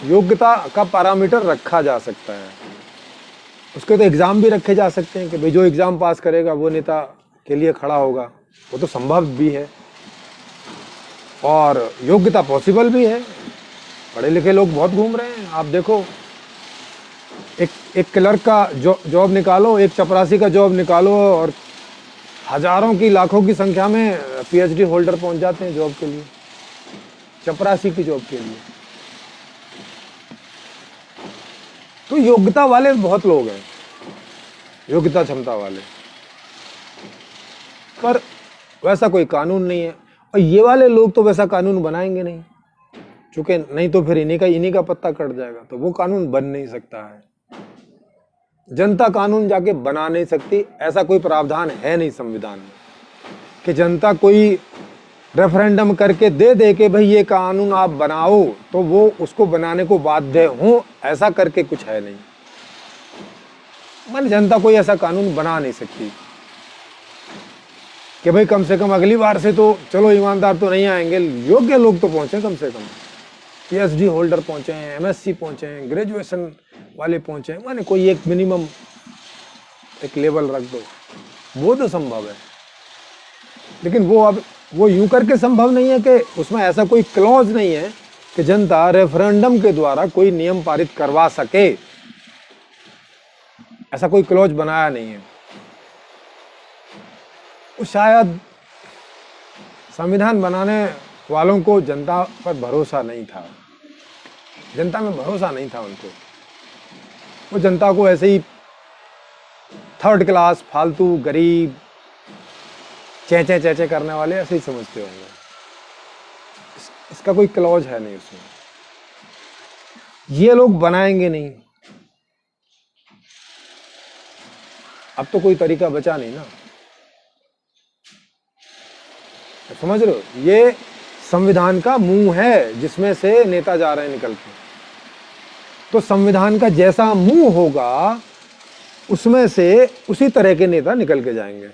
योग्यता का पैरामीटर रखा जा सकता है, उसके तो एग्जाम भी रखे जा सकते हैं कि भाई जो एग्जाम पास करेगा वो नेता के लिए खड़ा होगा, वो तो संभव भी है और योग्यता पॉसिबल भी है। पढ़े लिखे लोग बहुत घूम रहे हैं, आप देखो, एक क्लर्क का जॉब निकालो, एक चपरासी का जॉब निकालो, और हजारों की लाखों की संख्या में पीएचडी होल्डर पहुंच जाते हैं जॉब के लिए, चपरासी की जॉब के लिए। तो योग्यता वाले बहुत लोग हैं, योग्यता क्षमता वाले, पर वैसा कोई कानून नहीं है। और ये वाले लोग तो वैसा कानून बनाएंगे नहीं, चूंकि नहीं तो फिर इन्हीं का पत्ता कट जाएगा, तो वो कानून बन नहीं सकता है। जनता कानून जाके बना नहीं सकती, ऐसा कोई प्रावधान है नहीं संविधान में कि जनता कोई रेफरेंडम करके दे दे के भाई ये कानून आप बनाओ तो वो उसको बनाने को बाध्य हो, ऐसा करके कुछ है नहीं। मान जनता कोई ऐसा कानून बना नहीं सकती कि भाई कम से कम अगली बार से तो चलो ईमानदार तो नहीं आएंगे, योग्य लोग तो पहुंचे, कम से कम पीएचडी होल्डर पहुंचे हैं, एमएससी पहुंचे हैं, ग्रेजुएशन वाले पहुंचे हैं, माने कोई एक मिनिमम एक लेवल रख दो, वो तो संभव है। लेकिन वो यूं करके संभव नहीं है कि उसमें ऐसा कोई क्लॉज नहीं है कि जनता रेफरेंडम के द्वारा कोई नियम पारित करवा सके, ऐसा कोई क्लॉज बनाया नहीं है। वो शायद संविधान बनाने वालों को जनता पर भरोसा नहीं था, जनता में भरोसा नहीं था उनको, वो जनता को ऐसे ही थर्ड क्लास, फालतू, गरीब, चेचे करने वाले ऐसे ही समझते होंगे। इसका कोई क्लॉज है नहीं उसमें, ये लोग बनाएंगे नहीं। अब तो कोई तरीका बचा नहीं ना, समझ रहे हो? ये संविधान का मुंह है जिसमें से नेता जा रहे हैं निकल के, तो संविधान का जैसा मुंह होगा उसमें से उसी तरह के नेता निकल के जाएंगे।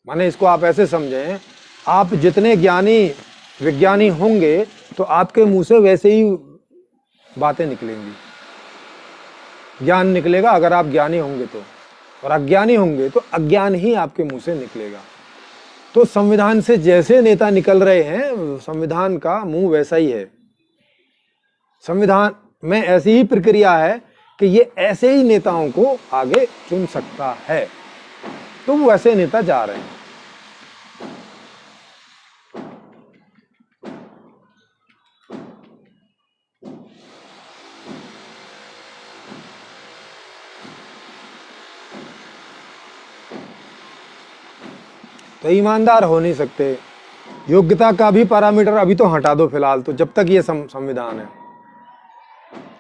माने इसको आप ऐसे समझें, आप जितने ज्ञानी विज्ञानी होंगे तो आपके मुंह से वैसे ही बातें निकलेंगी, ज्ञान निकलेगा अगर आप ज्ञानी होंगे तो, और अज्ञानी होंगे तो अज्ञान ही आपके मुंह से निकलेगा। तो संविधान से जैसे नेता निकल रहे हैं, संविधान का मुंह वैसा ही है। संविधान में ऐसी ही प्रक्रिया है कि ये ऐसे ही नेताओं को आगे चुन सकता है, तो वो ऐसे नेता जा रहे हैं। तो ईमानदार हो नहीं सकते, योग्यता का भी पैरामीटर अभी तो हटा दो फिलहाल, तो जब तक ये संविधान है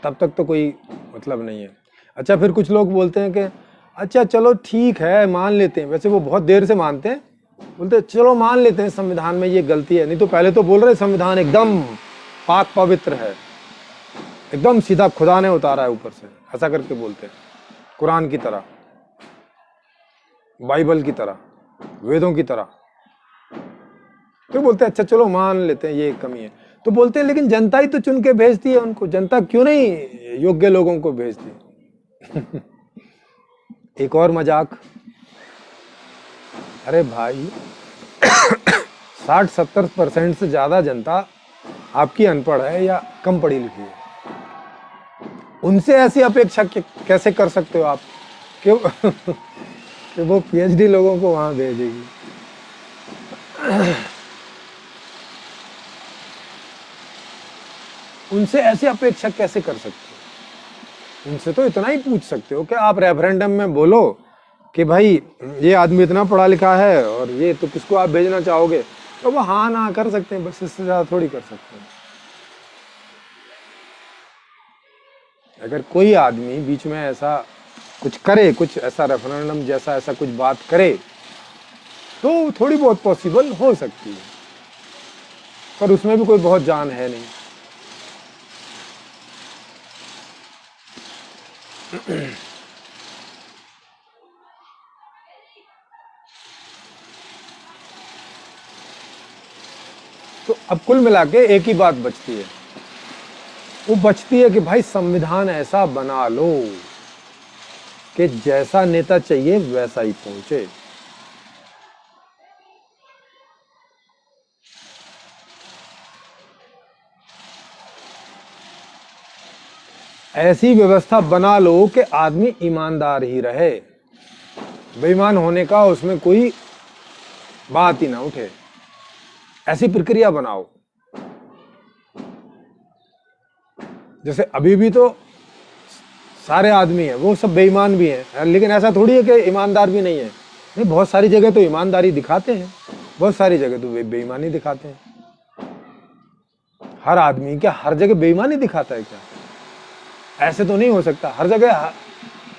तब तक तो कोई मतलब नहीं है। अच्छा, फिर कुछ लोग बोलते हैं कि अच्छा चलो ठीक है मान लेते हैं, वैसे वो बहुत देर से मानते हैं, बोलते हैं चलो मान लेते हैं संविधान में ये गलती है, नहीं तो पहले तो बोल रहे संविधान एकदम पाक पवित्र है, एकदम सीधा खुदा ने उतारा है ऊपर से, ऐसा करके बोलते हैं, कुरान की तरह, बाइबल की तरह, वेदों की तरह। तो बोलते हैं अच्छा चलो मान लेते हैं ये कमी है, तो बोलते हैं लेकिन जनता ही तो चुन के भेजती है उनको, जनता क्यों नहीं योग्य लोगों को भेजती एक और मजाक, अरे भाई 60-70% से ज्यादा जनता आपकी अनपढ़ है या कम पढ़ी लिखी है, उनसे ऐसी अपेक्षा कैसे कर सकते हो आप कि कि वो पीएचडी लोगों को वहां भेजेगी। उनसे ऐसी अपेक्षा कैसे कर सकते हो? उनसे तो इतना ही पूछ सकते हो कि आप रेफरेंडम में बोलो कि भाई ये आदमी इतना पढ़ा लिखा है और ये, तो किसको आप भेजना चाहोगे, तो वो हाँ ना कर सकते हैं, बस इससे ज्यादा थोड़ी कर सकते हैं। अगर कोई आदमी बीच में ऐसा कुछ करे, कुछ ऐसा रेफरेंडम जैसा ऐसा कुछ बात करे, तो थोड़ी बहुत पॉसिबल हो सकती है, पर उसमें भी कोई बहुत जान है नहीं। तो अब कुल मिला के एक ही बात बचती है, वो बचती है कि भाई संविधान ऐसा बना लो कि जैसा नेता चाहिए वैसा ही पहुंचे। ऐसी व्यवस्था बना लो कि आदमी ईमानदार ही रहे, बेईमान होने का उसमें कोई बात ही ना उठे। ऐसी प्रक्रिया बनाओ। जैसे अभी भी तो सारे आदमी हैं, वो सब बेईमान भी हैं, लेकिन ऐसा थोड़ी है कि ईमानदार भी नहीं है। नहीं, बहुत सारी जगह तो ईमानदारी दिखाते हैं, बहुत सारी जगह तो बेईमानी दिखाते हैं। हर आदमी क्या हर जगह बेईमानी दिखाता है क्या? ऐसे तो नहीं हो सकता। हर जगह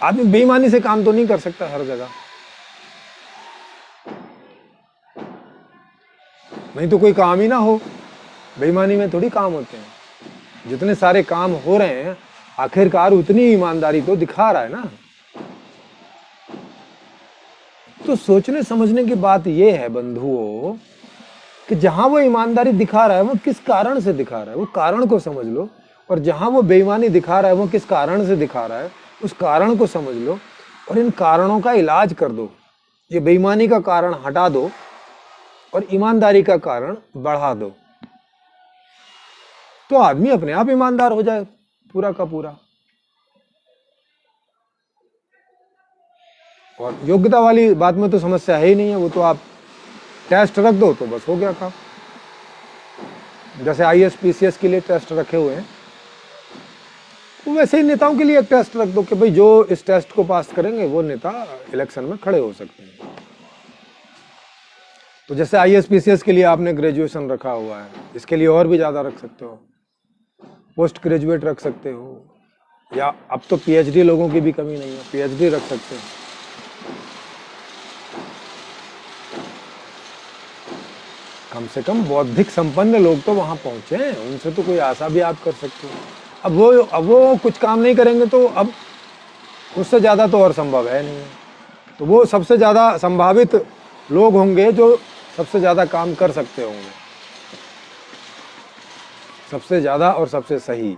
आदमी बेईमानी से काम तो नहीं कर सकता हर जगह, नहीं तो कोई काम ही ना हो। बेईमानी में थोड़ी काम होते हैं। जितने सारे काम हो रहे हैं आखिरकार उतनी ईमानदारी तो दिखा रहा है ना। तो सोचने समझने की बात यह है बंधुओं कि जहां वो ईमानदारी दिखा रहा है वो किस कारण से दिखा रहा है, वो कारण को समझ लो। और जहां वो बेईमानी दिखा रहा है वो किस कारण से दिखा रहा है, उस कारण को समझ लो और इन कारणों का इलाज कर दो। ये बेईमानी का कारण हटा दो और ईमानदारी का कारण बढ़ा दो, तो आदमी अपने आप ईमानदार हो जाए पूरा का पूरा। और योग्यता वाली बात में तो समस्या है ही नहीं है, वो तो आप टेस्ट रख दो तो बस हो गया काम। जैसे आईएएस पीसीएस के लिए टेस्ट रखे हुए हैं, तो वैसे ही नेताओं के लिए एक टेस्ट रख दो कि भाई जो इस टेस्ट को पास करेंगे वो नेता इलेक्शन में खड़े हो सकते हैं। तो जैसे आईएएस पीसीएस के लिए आपने ग्रेजुएशन रखा हुआ है, इसके लिए और भी ज्यादा रख सकते हो, पोस्ट ग्रेजुएट रख सकते हो, या अब तो पीएचडी लोगों की भी कमी नहीं है, पीएचडी रख सकते हो। कम से कम बौद्धिक संपन्न लोग तो वहां पहुंचे हैं, उनसे तो कोई आशा भी आप कर सकते हो। अब वो कुछ काम नहीं करेंगे तो अब उससे ज्यादा तो और संभव है नहीं। तो वो सबसे ज्यादा संभावित लोग होंगे जो सबसे ज्यादा काम कर सकते होंगे, सबसे ज्यादा और सबसे सही।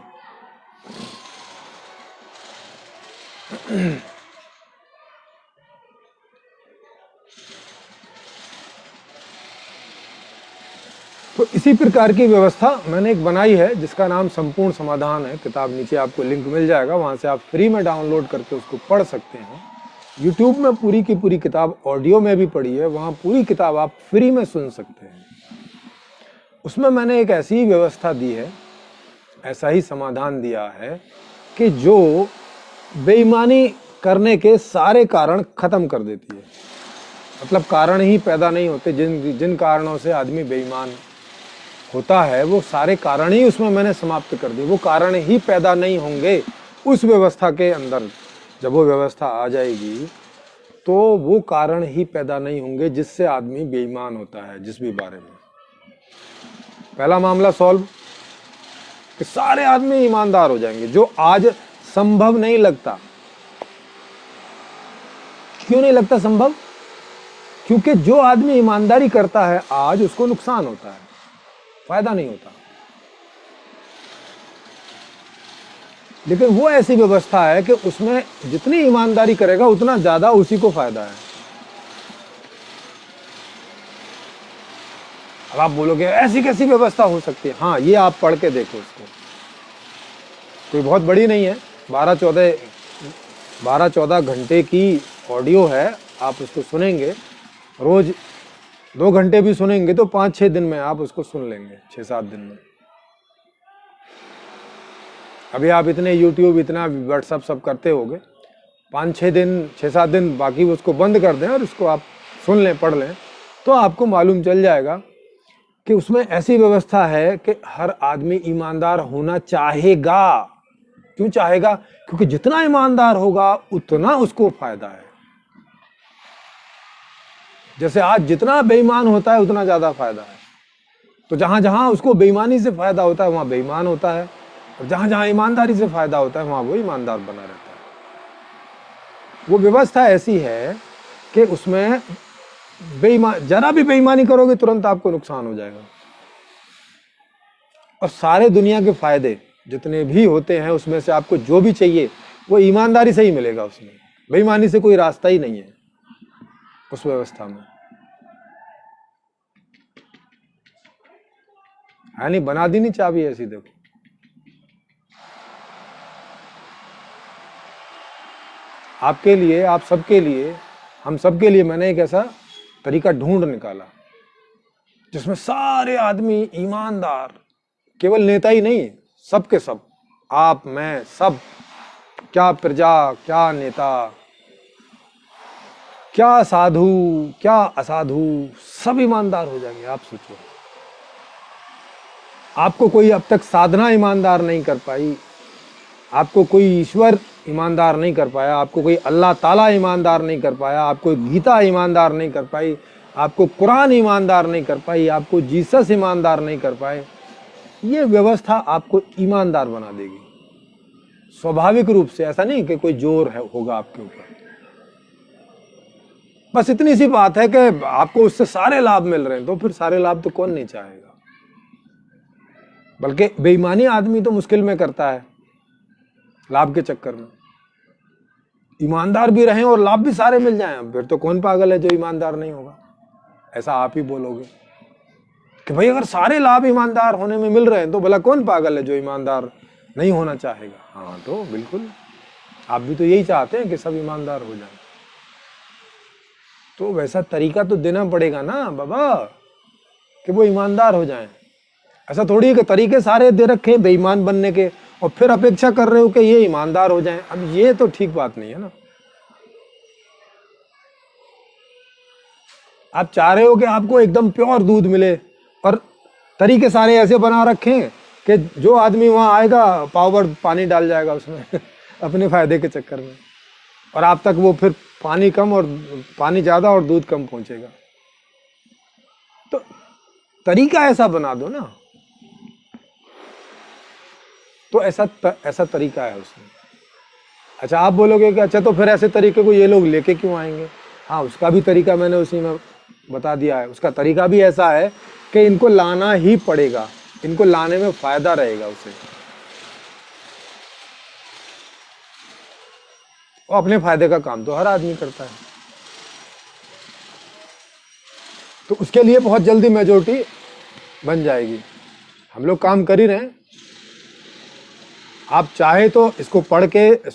तो इसी प्रकार की व्यवस्था मैंने एक बनाई है जिसका नाम संपूर्ण समाधान है। किताब नीचे आपको लिंक मिल जाएगा, वहां से आप फ्री में डाउनलोड करके उसको पढ़ सकते हैं। यूट्यूब में पूरी की पूरी किताब ऑडियो में भी पढ़ी है, वहां पूरी किताब आप फ्री में सुन सकते हैं। उसमें मैंने एक ऐसी व्यवस्था दी है, ऐसा ही समाधान दिया है कि जो बेईमानी करने के सारे कारण खत्म कर देती है। मतलब कारण ही पैदा नहीं होते, जिन कारणों से आदमी बेईमान होता है वो सारे कारण ही उसमें मैंने समाप्त कर दिए। वो कारण ही पैदा नहीं होंगे उस व्यवस्था के अंदर। जब वो व्यवस्था आ जाएगी तो वो कारण ही पैदा नहीं होंगे जिससे आदमी बेईमान होता है जिस भी बारे में। पहला मामला सॉल्व, कि सारे आदमी ईमानदार हो जाएंगे, जो आज संभव नहीं लगता। क्यों नहीं लगता संभव? क्योंकि जो आदमी ईमानदारी करता है आज उसको नुकसान होता है, फायदा नहीं होता। लेकिन वो ऐसी व्यवस्था है कि उसमें जितनी ईमानदारी करेगा उतना ज्यादा उसी को फायदा है। अब आप बोलोगे ऐसी कैसी व्यवस्था हो सकती है? हाँ, ये आप पढ़ के देखो उसको, कोई बहुत बड़ी नहीं है, 12-14 घंटे की ऑडियो है। आप उसको सुनेंगे, रोज 2 घंटे भी सुनेंगे तो 5-6 दिन में आप उसको सुन लेंगे, 6-7 दिन में। अभी आप इतने YouTube, इतना व्हाट्सअप सब करते होगे, 5-6 दिन, 6-7 दिन बाकी उसको बंद कर दें और उसको आप सुन लें, पढ़ लें, तो आपको मालूम चल जाएगा कि उसमें ऐसी व्यवस्था है कि हर आदमी ईमानदार होना चाहेगा। क्यों चाहेगा? क्योंकि जितना ईमानदार होगा उतना उसको फायदा है। जैसे आज जितना बेईमान होता है उतना ज्यादा फायदा है, तो जहां जहां उसको बेईमानी से फायदा होता है वहां बेईमान होता है, और जहां जहां ईमानदारी से फायदा होता है वहां वो ईमानदार बना रहता है। वो व्यवस्था ऐसी है कि उसमें जरा भी बेईमानी करोगे तुरंत आपको नुकसान हो जाएगा। और सारे दुनिया के फायदे जितने भी होते हैं उसमें से आपको जो भी चाहिए वो ईमानदारी से ही मिलेगा। उसमें बेईमानी से कोई रास्ता ही नहीं है उस व्यवस्था में। है नहीं, बना दी नहीं चाबी ऐसी, देखो। आपके लिए, आप सबके लिए, हम सबके लिए मैंने एक ऐसा तरीका ढूंढ निकाला जिसमें सारे आदमी ईमानदार, केवल नेता ही नहीं, सब के सब, आप, मैं, सब, क्या प्रजा, क्या नेता, क्या साधु, क्या असाधु, सब ईमानदार हो जाएंगे। आप सोचो, आपको कोई अब तक साधना ईमानदार नहीं कर पाई, आपको कोई ईश्वर ईमानदार नहीं कर पाया, आपको कोई अल्लाह ताला ईमानदार नहीं कर पाया, आपको गीता ईमानदार नहीं कर पाई, आपको कुरान ईमानदार नहीं कर पाई, आपको जीसस ईमानदार नहीं कर पाए, ये व्यवस्था आपको ईमानदार बना देगी स्वाभाविक रूप से। ऐसा नहीं कि कोई जोर है होगा आपके ऊपर। बस इतनी सी बात है कि आपको उससे सारे लाभ मिल रहे हैं, तो फिर सारे लाभ तो कौन नहीं चाहेगा। बल्कि बेईमानी आदमी तो मुश्किल में करता है लाभ के चक्कर में। ईमानदार भी रहें और लाभ भी सारे मिल जाएं, फिर तो कौन पागल है जो ईमानदार नहीं होगा। ऐसा आप ही बोलोगे कि भाई अगर सारे लाभ ईमानदार होने में मिल रहे हैं तो भला कौन पागल है जो ईमानदार नहीं होना चाहेगा। हाँ, तो बिल्कुल आप भी तो यही चाहते हैं कि सब ईमानदार हो जाए। तो वैसा तरीका तो देना पड़ेगा ना बाबा कि वो ईमानदार हो जाएं। ऐसा थोड़ी है कि तरीके सारे दे रखे हैं बेईमान बनने के और फिर अपेक्षा कर रहे हो कि ये ईमानदार हो जाएं। अब ये तो ठीक बात नहीं है ना। आप चाह रहे हो कि आपको एकदम प्योर दूध मिले और तरीके सारे ऐसे बना रखे हैं कि जो आदमी वहां आएगा पावर पानी डाल जाएगा उसमें अपने फायदे के चक्कर में, और आप तक वो फिर पानी कम और पानी ज्यादा और दूध कम पहुंचेगा। तो तरीका ऐसा बना दो ना। तो ऐसा तरीका है उसमें। अच्छा, आप बोलोगे कि अच्छा तो फिर ऐसे तरीके को ये लोग लेके क्यों आएंगे? हाँ, उसका भी तरीका मैंने उसी में बता दिया है। उसका तरीका भी ऐसा है कि इनको लाना ही पड़ेगा, इनको लाने में फायदा रहेगा उसे। और अपने फायदे का काम तो हर आदमी करता है, तो उसके लिए बहुत जल्दी मेजॉरिटी बन जाएगी। हम लोग काम कर ही रहे हैं। आप चाहे तो इसको पढ़ के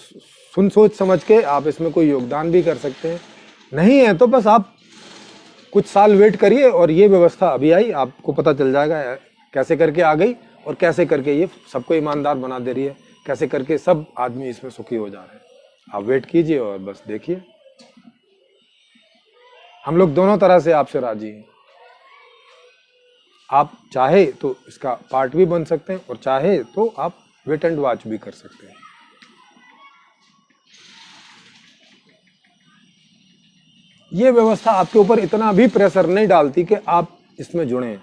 सुन सोच समझ के आप इसमें कोई योगदान भी कर सकते हैं। नहीं है तो बस आप कुछ साल वेट करिए और ये व्यवस्था अभी आई, आपको पता चल जाएगा कैसे करके आ गई और कैसे करके ये सबको ईमानदार बना दे रही है, कैसे करके सब आदमी इसमें सुखी हो जा रहे हैं। आप वेट कीजिए और बस देखिए। हम लोग दोनों तरह से आपसे राजी हैं। आप चाहे तो इसका पार्ट भी बन सकते हैं और चाहे तो आप वेट एंड वॉच भी कर सकते हैं। ये व्यवस्था आपके ऊपर इतना भी प्रेशर नहीं डालती कि आप इसमें जुड़ें,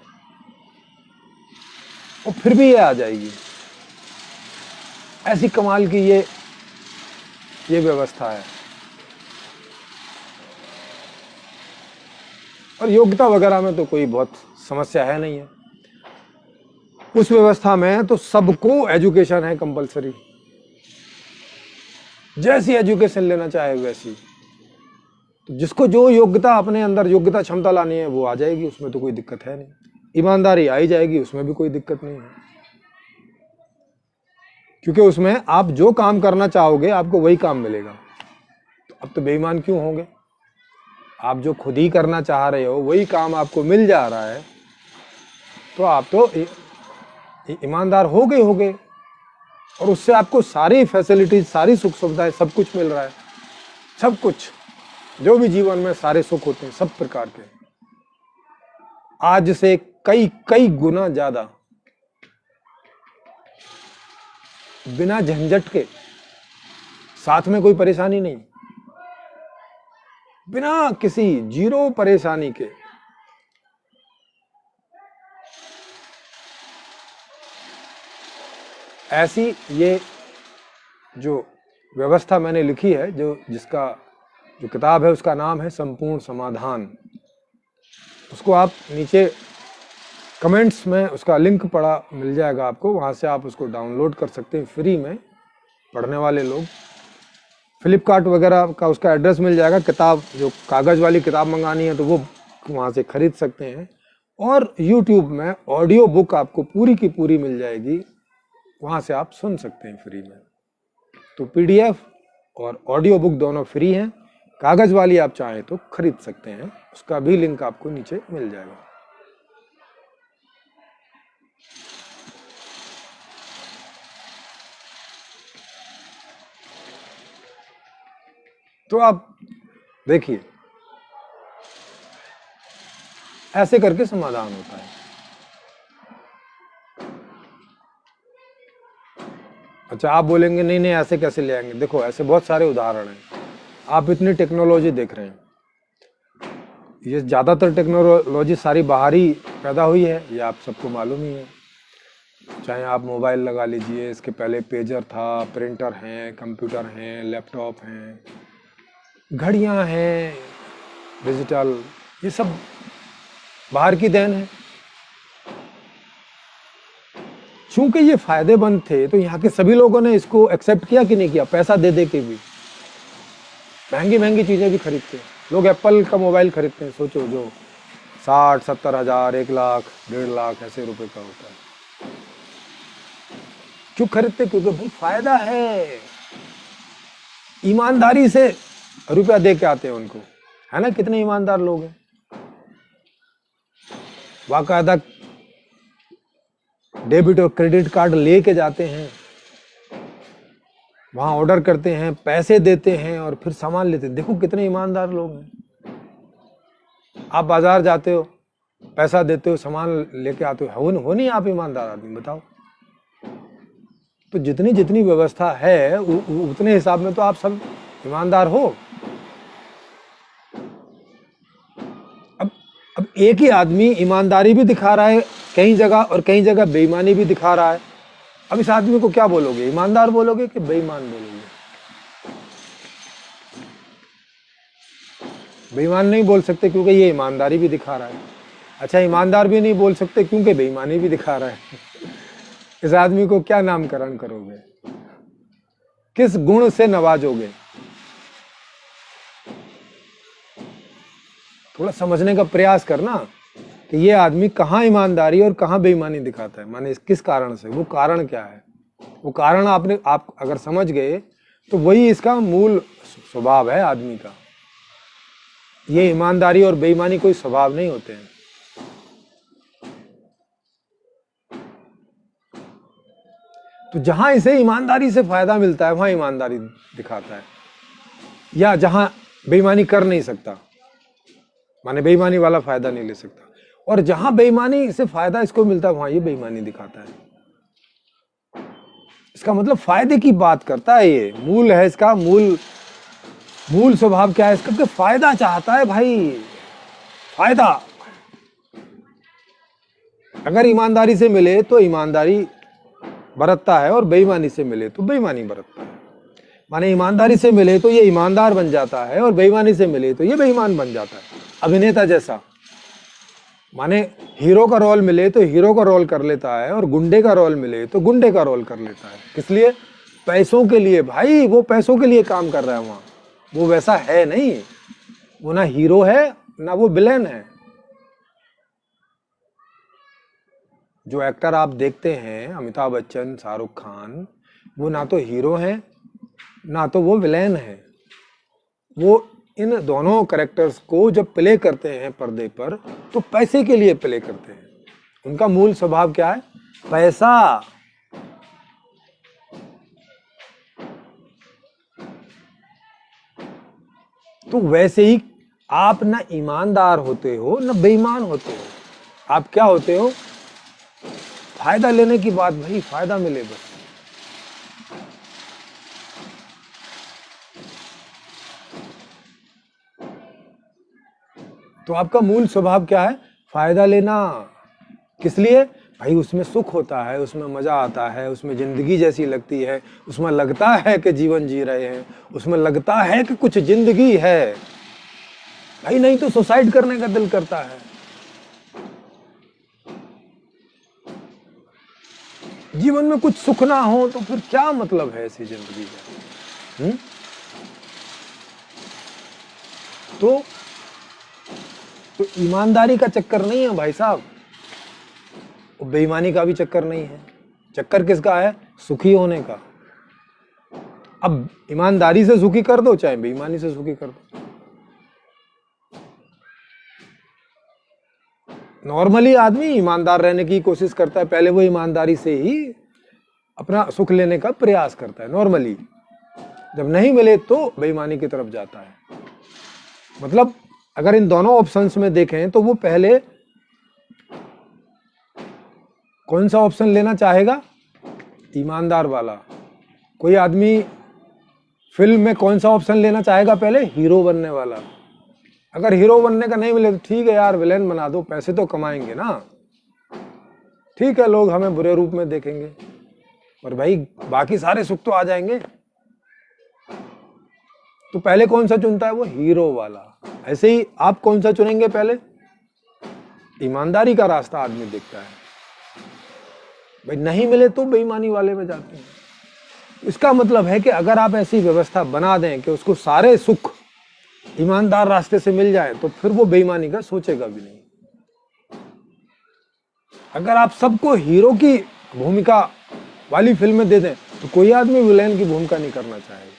और फिर भी ये आ जाएगी। ऐसी कमाल की ये व्यवस्था है। और योग्यता वगैरह में तो कोई बहुत समस्या है नहीं है। उस व्यवस्था में तो सबको एजुकेशन है कंपलसरी। जैसी एजुकेशन लेना चाहे वैसी। तो जिसको जो योग्यता, अपने अंदर योग्यता क्षमता लानी है वो आ जाएगी, उसमें तो कोई दिक्कत है नहीं। ईमानदारी आ ही जाएगी, उसमें भी कोई दिक्कत नहीं है, क्योंकि उसमें आप जो काम करना चाहोगे आपको वही काम मिलेगा। तो अब तो बेईमान क्यों होंगे? आप जो खुद ही करना चाह रहे हो वही काम आपको मिल जा रहा है, तो आप तो ईमानदार हो गए, और उससे आपको सारी फैसिलिटीज, सारी सुख सुविधाएं, सब कुछ मिल रहा है। सब कुछ जो भी जीवन में सारे सुख होते हैं सब प्रकार के, आज से कई कई गुना ज्यादा, बिना झंझट के, साथ में कोई परेशानी नहीं, बिना किसी जीरो परेशानी के। ऐसी ये जो व्यवस्था मैंने लिखी है, जिसका जो किताब है उसका नाम है संपूर्ण समाधान। उसको आप नीचे कमेंट्स में उसका लिंक पड़ा मिल जाएगा आपको, वहाँ से आप उसको डाउनलोड कर सकते हैं फ्री में। पढ़ने वाले लोग फ्लिपकार्ट वगैरह का उसका एड्रेस मिल जाएगा। किताब जो कागज़ वाली किताब मंगानी है तो वो वहाँ से खरीद सकते हैं, और यूट्यूब में ऑडियो बुक आपको पूरी की पूरी मिल जाएगी, वहाँ से आप सुन सकते हैं फ्री में। तो पीडीएफ और ऑडियो बुक दोनों फ्री हैं। कागज़ वाली आप चाहें तो खरीद सकते हैं, उसका भी लिंक आपको नीचे मिल जाएगा। तो आप देखिए, ऐसे करके समाधान होता है। अच्छा, आप बोलेंगे नहीं नहीं ऐसे कैसे ले आएंगे? देखो, ऐसे बहुत सारे उदाहरण हैं। आप इतनी टेक्नोलॉजी देख रहे हैं, ये ज़्यादातर टेक्नोलॉजी सारी बाहरी पैदा हुई है, ये आप सबको मालूम ही है। चाहे आप मोबाइल लगा लीजिए, इसके पहले पेजर था, प्रिंटर हैं, कंप्यूटर हैं, लैपटॉप हैं, घड़ियां हैं डिजिटल, ये सब बाहर की देन है। चूंकि ये फायदेमंद थे तो यहाँ के सभी लोगों ने इसको एक्सेप्ट किया कि नहीं किया? पैसा दे दे के भी महंगी महंगी चीजें भी खरीदते हैं लोग। एप्पल का मोबाइल खरीदते हैं, सोचो, जो 60-70 हज़ार, 1 लाख, 1.5 लाख ऐसे रुपए का होता है। क्यों खरीदते? क्योंकि भाई फायदा है, ईमानदारी से रुपया दे के आते हैं उनको, है ना? कितने ईमानदार लोग हैं, बाकायदा डेबिट और क्रेडिट कार्ड लेके जाते हैं, वहां ऑर्डर करते हैं, पैसे देते हैं और फिर सामान लेते हैं। देखो कितने ईमानदार लोग हैं। आप बाजार जाते हो, पैसा देते हो, सामान लेके आते हो नहीं आप ईमानदार आदमी? बताओ। तो जितनी जितनी व्यवस्था है उतने हिसाब में तो आप सब ईमानदार हो। अब एक ही आदमी ईमानदारी भी दिखा रहा है कहीं जगह और कहीं जगह बेईमानी भी दिखा रहा है। अब इस आदमी को क्या बोलोगे? ईमानदार बोलोगे कि बेईमान बोलोगे? बेईमान नहीं बोल सकते क्योंकि ये ईमानदारी भी दिखा रहा है। अच्छा, ईमानदार भी नहीं बोल सकते क्योंकि बेईमानी भी दिखा रहा है। इस आदमी को क्या नामकरण करोगे? किस गुण से नवाजोगे? थोड़ा समझने का प्रयास करना कि ये आदमी कहाँ ईमानदारी और कहाँ बेईमानी दिखाता है, माने किस कारण से, वो कारण क्या है। वो कारण आप अगर समझ गए तो वही इसका मूल स्वभाव है आदमी का। ये ईमानदारी और बेईमानी कोई स्वभाव नहीं होते हैं। तो जहां इसे ईमानदारी से फायदा मिलता है वहां ईमानदारी दिखाता है, या जहां बेईमानी कर नहीं सकता, माने बेईमानी वाला फायदा नहीं ले सकता, और जहां बेईमानी से फायदा इसको मिलता है वहां ये बेईमानी दिखाता है। इसका मतलब फायदे की बात करता है, ये मूल है इसका। मूल स्वभाव क्या है इसका? कि फायदा चाहता है भाई, फायदा। अगर ईमानदारी से मिले तो ईमानदारी बरतता है, और बेईमानी से मिले तो बेईमानी बरतता है। माने ईमानदारी से मिले तो ये ईमानदार बन जाता है, और बेईमानी से मिले तो ये बेईमान बन जाता है। अभिनेता जैसा, माने हीरो का रोल मिले तो हीरो का रोल कर लेता है, और गुंडे का रोल मिले तो गुंडे का रोल कर लेता है। किस लिए? पैसों के लिए, भाई वो पैसों के लिए काम कर रहा है वहां, वो वैसा है नहीं, वो ना हीरो है ना वो विलेन है। जो एक्टर आप देखते हैं अमिताभ बच्चन, शाहरुख खान, वो ना तो हीरो हैं ना तो वो विलेन है। वो इन दोनों कैरेक्टर्स को जब प्ले करते हैं पर्दे पर तो पैसे के लिए प्ले करते हैं। उनका मूल स्वभाव क्या है? पैसा। तो वैसे ही आप ना ईमानदार होते हो ना बेईमान होते हो। आप क्या होते हो? फायदा लेने की बात, भाई फायदा मिले बस। तो आपका मूल स्वभाव क्या है? फायदा लेना। किस लिए? भाई उसमें सुख होता है, उसमें मजा आता है, उसमें जिंदगी जैसी लगती है, उसमें लगता है कि जीवन जी रहे हैं, उसमें लगता है कि कुछ जिंदगी है। भाई नहीं तो सुसाइड करने का दिल करता है। जीवन में कुछ सुख ना हो तो फिर क्या मतलब है ऐसी जिंदगी का? तो ईमानदारी का चक्कर नहीं है भाई साहब, बेईमानी का भी चक्कर नहीं है। चक्कर किसका है? सुखी होने का। अब ईमानदारी से सुखी कर दो चाहे बेईमानी से सुखी कर दो। नॉर्मली आदमी ईमानदार रहने की कोशिश करता है, पहले वो ईमानदारी से ही अपना सुख लेने का प्रयास करता है नॉर्मली। जब नहीं मिले तो बेईमानी की तरफ जाता है। मतलब अगर इन दोनों ऑप्शंस में देखें तो वो पहले कौन सा ऑप्शन लेना चाहेगा? ईमानदार वाला। कोई आदमी फिल्म में कौन सा ऑप्शन लेना चाहेगा? पहले हीरो बनने वाला। अगर हीरो बनने का नहीं मिले तो ठीक है यार, विलेन बना दो, पैसे तो कमाएंगे ना, ठीक है, लोग हमें बुरे रूप में देखेंगे पर भाई बाकी सारे सुख तो आ जाएंगे। तो पहले कौन सा चुनता है? वो हीरो वाला। ऐसे ही आप कौन सा चुनेंगे? पहले ईमानदारी का रास्ता आदमी देखता है। भाई नहीं मिले तो बेईमानी वाले में जाते हैं। इसका मतलब है कि अगर आप ऐसी व्यवस्था बना दें कि उसको सारे सुख ईमानदार रास्ते से मिल जाए तो फिर वो बेईमानी का सोचेगा भी नहीं। अगर आप सबको हीरो की भूमिका वाली फिल्में दे दें तो कोई आदमी विलेन की भूमिका नहीं करना चाहेगा।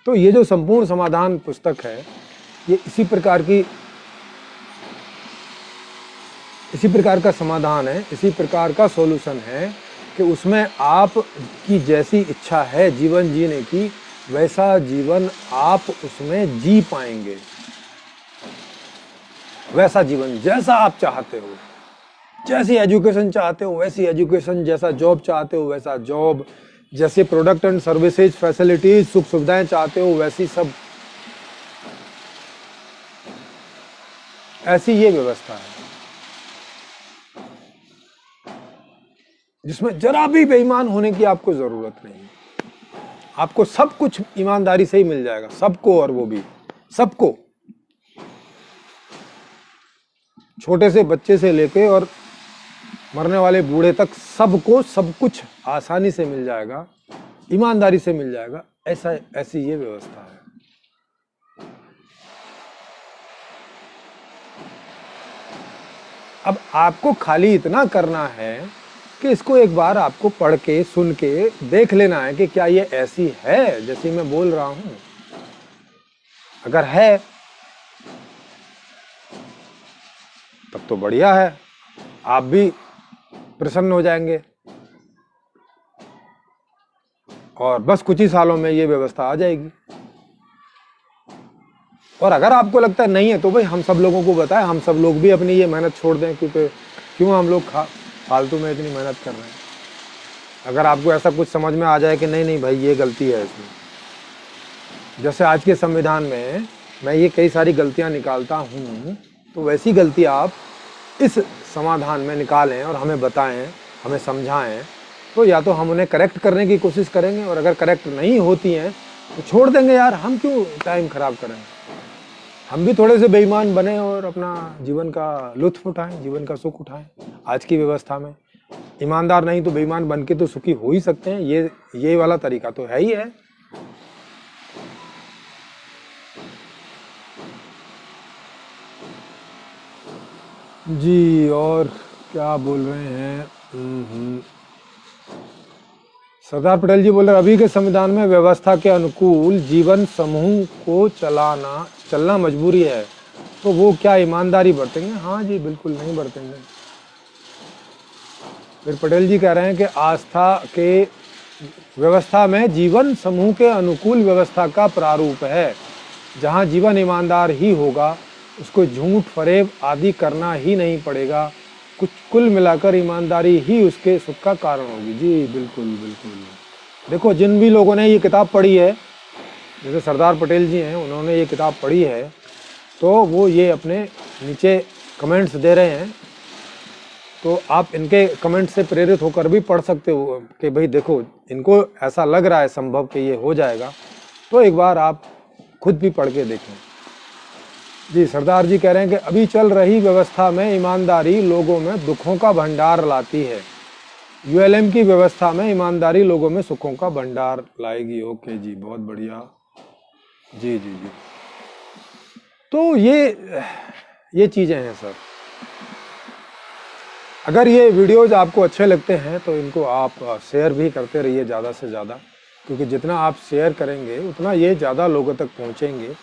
तो ये जो संपूर्ण समाधान पुस्तक है, ये इसी प्रकार का समाधान है, इसी प्रकार का सॉल्यूशन है कि उसमें आप की जैसी इच्छा है जीवन जीने की, वैसा जीवन आप उसमें जी पाएंगे। वैसा जीवन जैसा आप चाहते हो, जैसी एजुकेशन चाहते हो वैसी एजुकेशन, जैसा जॉब चाहते हो वैसा जॉब, जैसे प्रोडक्ट एंड सर्विसेज फैसिलिटीज सुख सुविधाएं चाहते हो वैसी सब, ऐसी ये व्यवस्था है जिसमें जरा भी बेईमान होने की आपको जरूरत नहीं। आपको सब कुछ ईमानदारी से ही मिल जाएगा, सबको, और वो भी सबको, छोटे से बच्चे से लेके और मरने वाले बूढ़े तक सबको सब कुछ आसानी से मिल जाएगा, ईमानदारी से मिल जाएगा। ऐसी ये व्यवस्था है। अब आपको खाली इतना करना है कि इसको एक बार आपको पढ़ के सुन के देख लेना है कि क्या ये ऐसी है जैसी मैं बोल रहा हूं। अगर है तब तो बढ़िया है, आप भी प्रसन्न हो जाएंगे और बस कुछ ही सालों में ये व्यवस्था आ जाएगी। और अगर आपको लगता है नहीं है तो भाई हम सब लोगों को बताएं, हम सब लोग भी अपनी ये मेहनत छोड़ दें, क्योंकि क्यों हम लोग फालतू में इतनी मेहनत कर रहे हैं। अगर आपको ऐसा कुछ समझ में आ जाए कि नहीं नहीं भाई ये गलती है इसमें, जैसे आज के संविधान में मैं ये कई सारी गलतियां निकालता हूँ, तो वैसी गलती आप इस समाधान में निकालें और हमें बताएं, हमें समझाएं, तो या तो हम उन्हें करेक्ट करने की कोशिश करेंगे, और अगर करेक्ट नहीं होती हैं तो छोड़ देंगे यार, हम क्यों टाइम खराब करें। हम भी थोड़े से बेईमान बने और अपना जीवन का लुत्फ उठाएं, जीवन का सुख उठाएं। आज की व्यवस्था में ईमानदार नहीं तो बेईमान बन के तो सुखी हो ही सकते हैं, ये वाला तरीका तो है ही है। जी, और क्या बोल रहे हैं। सरदार पटेल जी बोल रहे अभी के संविधान में व्यवस्था के अनुकूल जीवन समूह को चलना मजबूरी है, तो वो क्या ईमानदारी बरतेंगे? हाँ जी, बिल्कुल नहीं बरतेंगे। फिर पटेल जी कह रहे हैं कि आस्था के व्यवस्था में जीवन समूह के अनुकूल व्यवस्था का प्रारूप है। जहाँ जीवन ईमानदार ही होगा, उसको झूठ फरेब आदि करना ही नहीं पड़ेगा। कुल मिलाकर ईमानदारी ही उसके सुख का कारण होगी। जी बिल्कुल बिल्कुल। देखो, जिन भी लोगों ने ये किताब पढ़ी है, जैसे सरदार पटेल जी हैं, उन्होंने ये किताब पढ़ी है, तो वो ये अपने नीचे कमेंट्स दे रहे हैं। तो आप इनके कमेंट से प्रेरित होकर भी पढ़ सकते हो कि भाई देखो, इनको ऐसा लग रहा है संभव कि ये हो जाएगा, तो एक बार आप खुद भी पढ़ के देखें। जी, सरदार जी कह रहे हैं कि अभी चल रही व्यवस्था में ईमानदारी लोगों में दुखों का भंडार लाती है, यूएलएम की व्यवस्था में ईमानदारी लोगों में सुखों का भंडार लाएगी। ओके जी, बहुत बढ़िया। जी जी जी, तो ये चीज़ें हैं सर। अगर ये वीडियोज आपको अच्छे लगते हैं तो इनको आप शेयर भी करते रहिए ज़्यादा से ज़्यादा, क्योंकि जितना आप शेयर करेंगे उतना ये ज़्यादा लोगों तक पहुँचेंगे।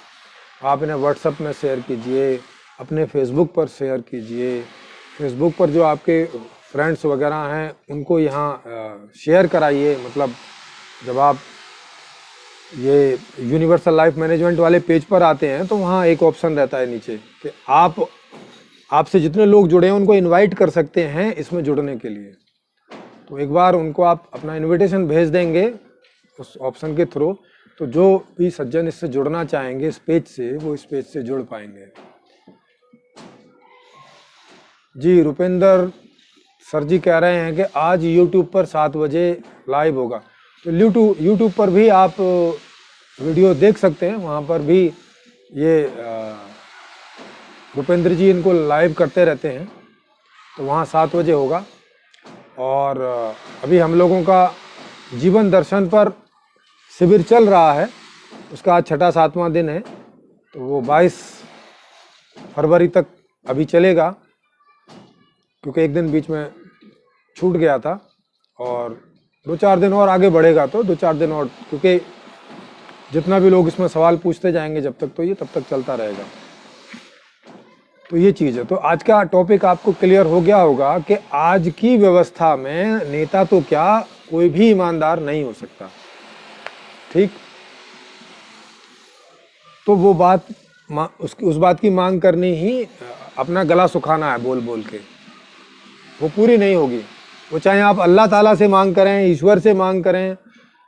आप इन्हें व्हाट्सएप में शेयर कीजिए, अपने फेसबुक पर शेयर कीजिए। फेसबुक पर जो आपके फ्रेंड्स वगैरह हैं उनको यहाँ शेयर कराइए। मतलब जब आप ये यूनिवर्सल लाइफ मैनेजमेंट वाले पेज पर आते हैं तो वहाँ एक ऑप्शन रहता है नीचे कि आपसे जितने लोग जुड़े हैं उनको इनवाइट कर सकते हैं इसमें जुड़ने के लिए। तो एक बार उनको आप अपना इनविटेशन भेज देंगे उस ऑप्शन के थ्रू, तो जो भी सज्जन इससे जुड़ना चाहेंगे इस पेज से, वो इस पेज से जुड़ पाएंगे। जी, रुपेंद्र सर जी कह रहे हैं कि आज YouTube पर 7 बजे लाइव होगा, तो YouTube पर भी आप वीडियो देख सकते हैं। वहाँ पर भी ये रुपेंद्र जी इनको लाइव करते रहते हैं, तो वहाँ 7 बजे होगा। और अभी हम लोगों का जीवन दर्शन पर शिविर चल रहा है, उसका आज 6वां दिन है, तो वो 22 फरवरी तक अभी चलेगा, क्योंकि एक दिन बीच में छूट गया था, और 2-4 दिन और आगे बढ़ेगा, तो 2-4 दिन और, क्योंकि जितना भी लोग इसमें सवाल पूछते जाएंगे जब तक, तो ये तब तक चलता रहेगा। तो ये चीज़ है। तो आज का टॉपिक आपको क्लियर हो गया होगा कि आज की व्यवस्था में नेता तो क्या, कोई भी ईमानदार नहीं हो सकता। ठीक, तो वो बात उस बात की मांग करनी ही अपना गला सुखाना है बोल बोल के, वो पूरी नहीं होगी। वो चाहे आप अल्लाह ताला से मांग करें, ईश्वर से मांग करें,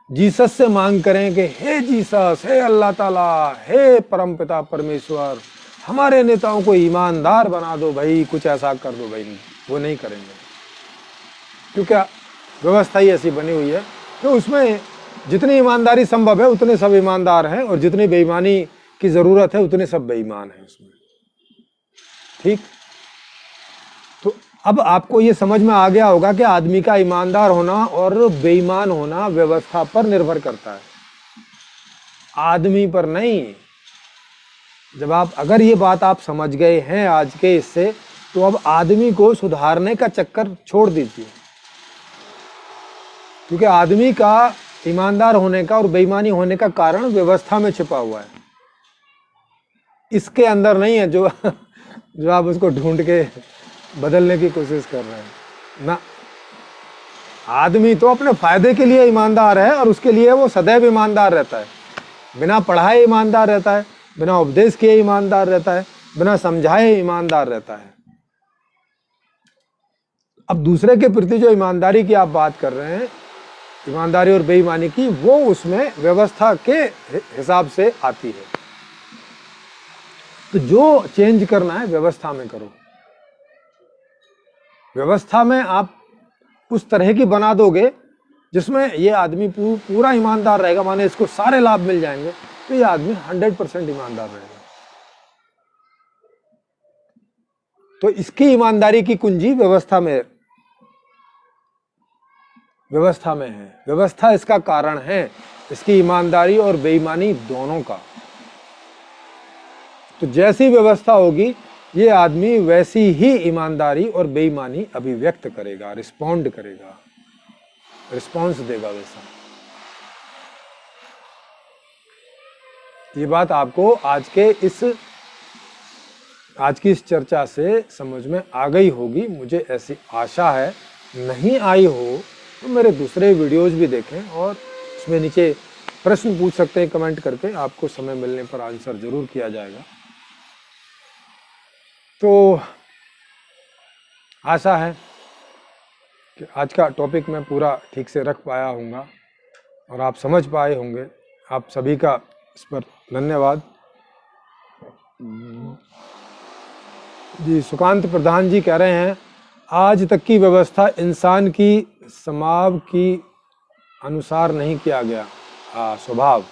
जीसस से मांग करें कि हे जीसस, हे अल्लाह ताला, हे परमपिता परमेश्वर, हमारे नेताओं को ईमानदार बना दो भाई, कुछ ऐसा कर दो भाई, वो नहीं करेंगे, क्योंकि व्यवस्था ही ऐसी बनी हुई है कि उसमें जितनी ईमानदारी संभव है उतने सब ईमानदार हैं, और जितनी बेईमानी की ज़रूरत है उतने सब बेईमान हैं उसमें। ठीक, तो अब आपको ये समझ में आ गया होगा कि आदमी का ईमानदार होना और बेईमान होना व्यवस्था पर निर्भर करता है, आदमी पर नहीं। जब अगर ये बात आप समझ गए हैं आज के इससे, तो अब आदमी को सुधारने का चक्कर छोड़ दीजिए, क्योंकि आदमी का ईमानदार होने का और बेईमानी होने का कारण व्यवस्था में छिपा हुआ है, इसके अंदर नहीं है, जो आप उसको ढूंढ के बदलने की कोशिश कर रहे हैं ना। आदमी तो अपने फायदे के लिए ईमानदार है, और उसके लिए वो सदैव ईमानदार रहता है, बिना पढ़ाए ईमानदार रहता है, बिना उपदेश किए ईमानदार रहता है, बिना समझाए ईमानदार रहता है। अब दूसरे के प्रति जो ईमानदारी की आप बात कर रहे हैं, ईमानदारी और बेईमानी की, वो उसमें व्यवस्था के हिसाब से आती है। तो जो चेंज करना है व्यवस्था में करो। व्यवस्था में आप उस तरह की बना दोगे जिसमें ये आदमी पूरा ईमानदार रहेगा, माने इसको सारे लाभ मिल जाएंगे, तो ये आदमी 100% ईमानदार रहेगा। तो इसकी ईमानदारी की कुंजी व्यवस्था में है। व्यवस्था इसका कारण है, इसकी ईमानदारी और बेईमानी दोनों का। तो जैसी व्यवस्था होगी, ये आदमी वैसी ही ईमानदारी और बेईमानी अभिव्यक्त करेगा, रिस्पॉन्ड करेगा, रिस्पॉन्स देगा वैसा। ये बात आपको आज की इस चर्चा से समझ में आ गई होगी, मुझे ऐसी आशा है। नहीं आई हो तो मेरे दूसरे वीडियोस भी देखें और उसमें नीचे प्रश्न पूछ सकते हैं कमेंट करके, आपको समय मिलने पर आंसर जरूर किया जाएगा। तो आशा है कि आज का टॉपिक मैं पूरा ठीक से रख पाया हूँगा और आप समझ पाए होंगे। आप सभी का इस पर धन्यवाद। जी, सुकांत प्रधान जी कह रहे हैं, आज तक की व्यवस्था इंसान की स्वभाव की अनुसार नहीं किया गया। स्वभाव,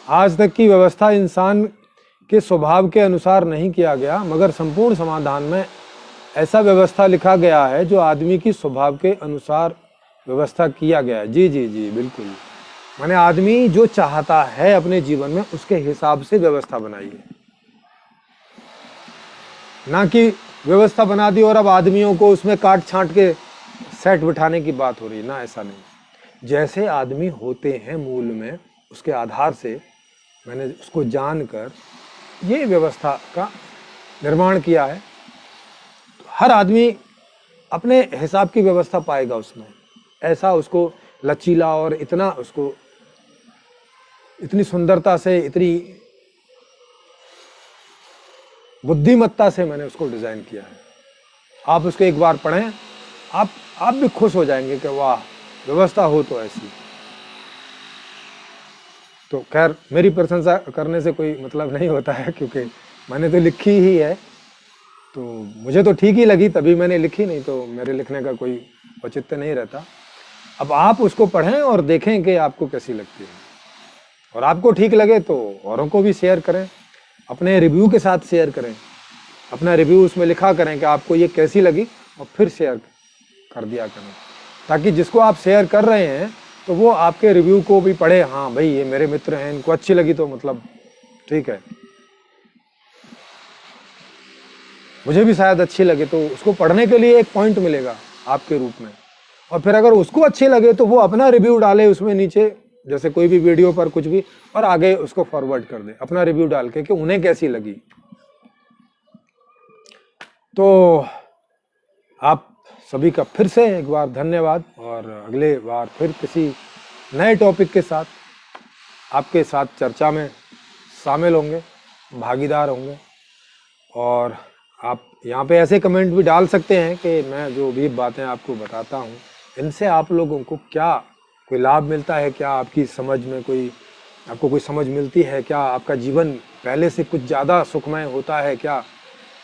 आज तक की व्यवस्था इंसान के स्वभाव के अनुसार नहीं किया गया, मगर संपूर्ण समाधान में ऐसा व्यवस्था लिखा गया है जो आदमी की स्वभाव के अनुसार व्यवस्था किया गया है। जी जी जी, बिल्कुल। माने आदमी जो चाहता है अपने जीवन में, उसके हिसाब से व्यवस्था बनाई है, ना कि व्यवस्था बना दी और अब आदमियों को उसमें काट छांट के सेट बिठाने की बात हो रही है। ना, ऐसा नहीं। जैसे आदमी होते हैं मूल में, उसके आधार से मैंने उसको जानकर ये व्यवस्था का निर्माण किया है। हर आदमी अपने हिसाब की व्यवस्था पाएगा उसमें, ऐसा उसको लचीला और इतना उसको इतनी सुंदरता से, इतनी बुद्धिमत्ता से मैंने उसको डिजाइन किया है। आप उसको एक बार पढ़ें, आप भी खुश हो जाएंगे कि वाह, व्यवस्था हो तो ऐसी। तो खैर, मेरी प्रशंसा करने से कोई मतलब नहीं होता है, क्योंकि मैंने तो लिखी ही है, तो मुझे तो ठीक ही लगी तभी मैंने लिखी, नहीं तो मेरे लिखने का कोई औचित्य नहीं रहता। अब आप उसको पढ़ें और देखें कि आपको कैसी लगती है, और आपको ठीक लगे तो औरों को भी शेयर करें, अपने रिव्यू के साथ शेयर करें, अपना रिव्यू उसमें लिखा करें कि आपको ये कैसी लगी, और फिर शेयर कर दिया करें, ताकि जिसको आप शेयर कर रहे हैं तो वो आपके रिव्यू को भी पढ़े। हाँ भाई, ये मेरे मित्र हैं, इनको अच्छी लगी तो मतलब ठीक है, मुझे भी शायद अच्छी लगे, तो उसको पढ़ने के लिए एक पॉइंट मिलेगा आपके रूप में। और फिर अगर उसको अच्छी लगे तो वो अपना रिव्यू डाले उसमें नीचे, जैसे कोई भी वीडियो पर कुछ भी, और आगे उसको फॉरवर्ड कर दे अपना रिव्यू डाल के कि उन्हें कैसी लगी। तो आप सभी का फिर से एक बार धन्यवाद, और अगले बार फिर किसी नए टॉपिक के साथ आपके साथ चर्चा में शामिल होंगे, भागीदार होंगे। और आप यहाँ पे ऐसे कमेंट भी डाल सकते हैं कि मैं जो भी बातें आपको बताता हूँ, इनसे आप लोगों को क्या कोई लाभ मिलता है, क्या आपकी समझ में आपको कोई समझ मिलती है, क्या आपका जीवन पहले से कुछ ज़्यादा सुखमय होता है, क्या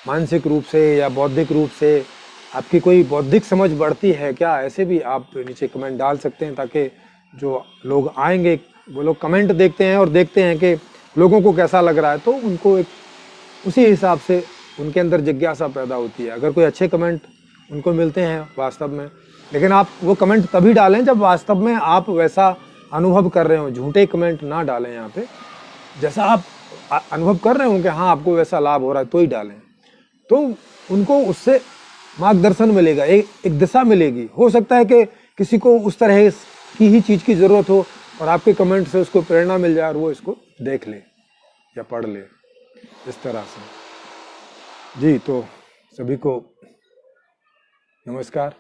मानसिक रूप से या बौद्धिक रूप से आपकी कोई बौद्धिक समझ बढ़ती है क्या, ऐसे भी आप नीचे कमेंट डाल सकते हैं, ताकि जो लोग आएंगे वो लोग कमेंट देखते हैं और देखते हैं कि लोगों को कैसा लग रहा है, तो उनको एक उसी हिसाब से उनके अंदर जिज्ञासा पैदा होती है। अगर कोई अच्छे कमेंट उनको मिलते हैं वास्तव में, लेकिन आप वो कमेंट तभी डालें जब वास्तव में आप वैसा अनुभव कर रहे हो, झूठे कमेंट ना डालें यहाँ पे। जैसा आप अनुभव कर रहे हो कि हाँ आपको वैसा लाभ हो रहा है, तो ही डालें, तो उनको उससे मार्गदर्शन मिलेगा, एक दिशा मिलेगी। हो सकता है कि किसी को उस तरह की ही चीज़ की ज़रूरत हो और आपके कमेंट से उसको प्रेरणा मिल जाए और वो इसको देख ले या पढ़ ले, इस तरह से। जी, तो सभी को नमस्कार।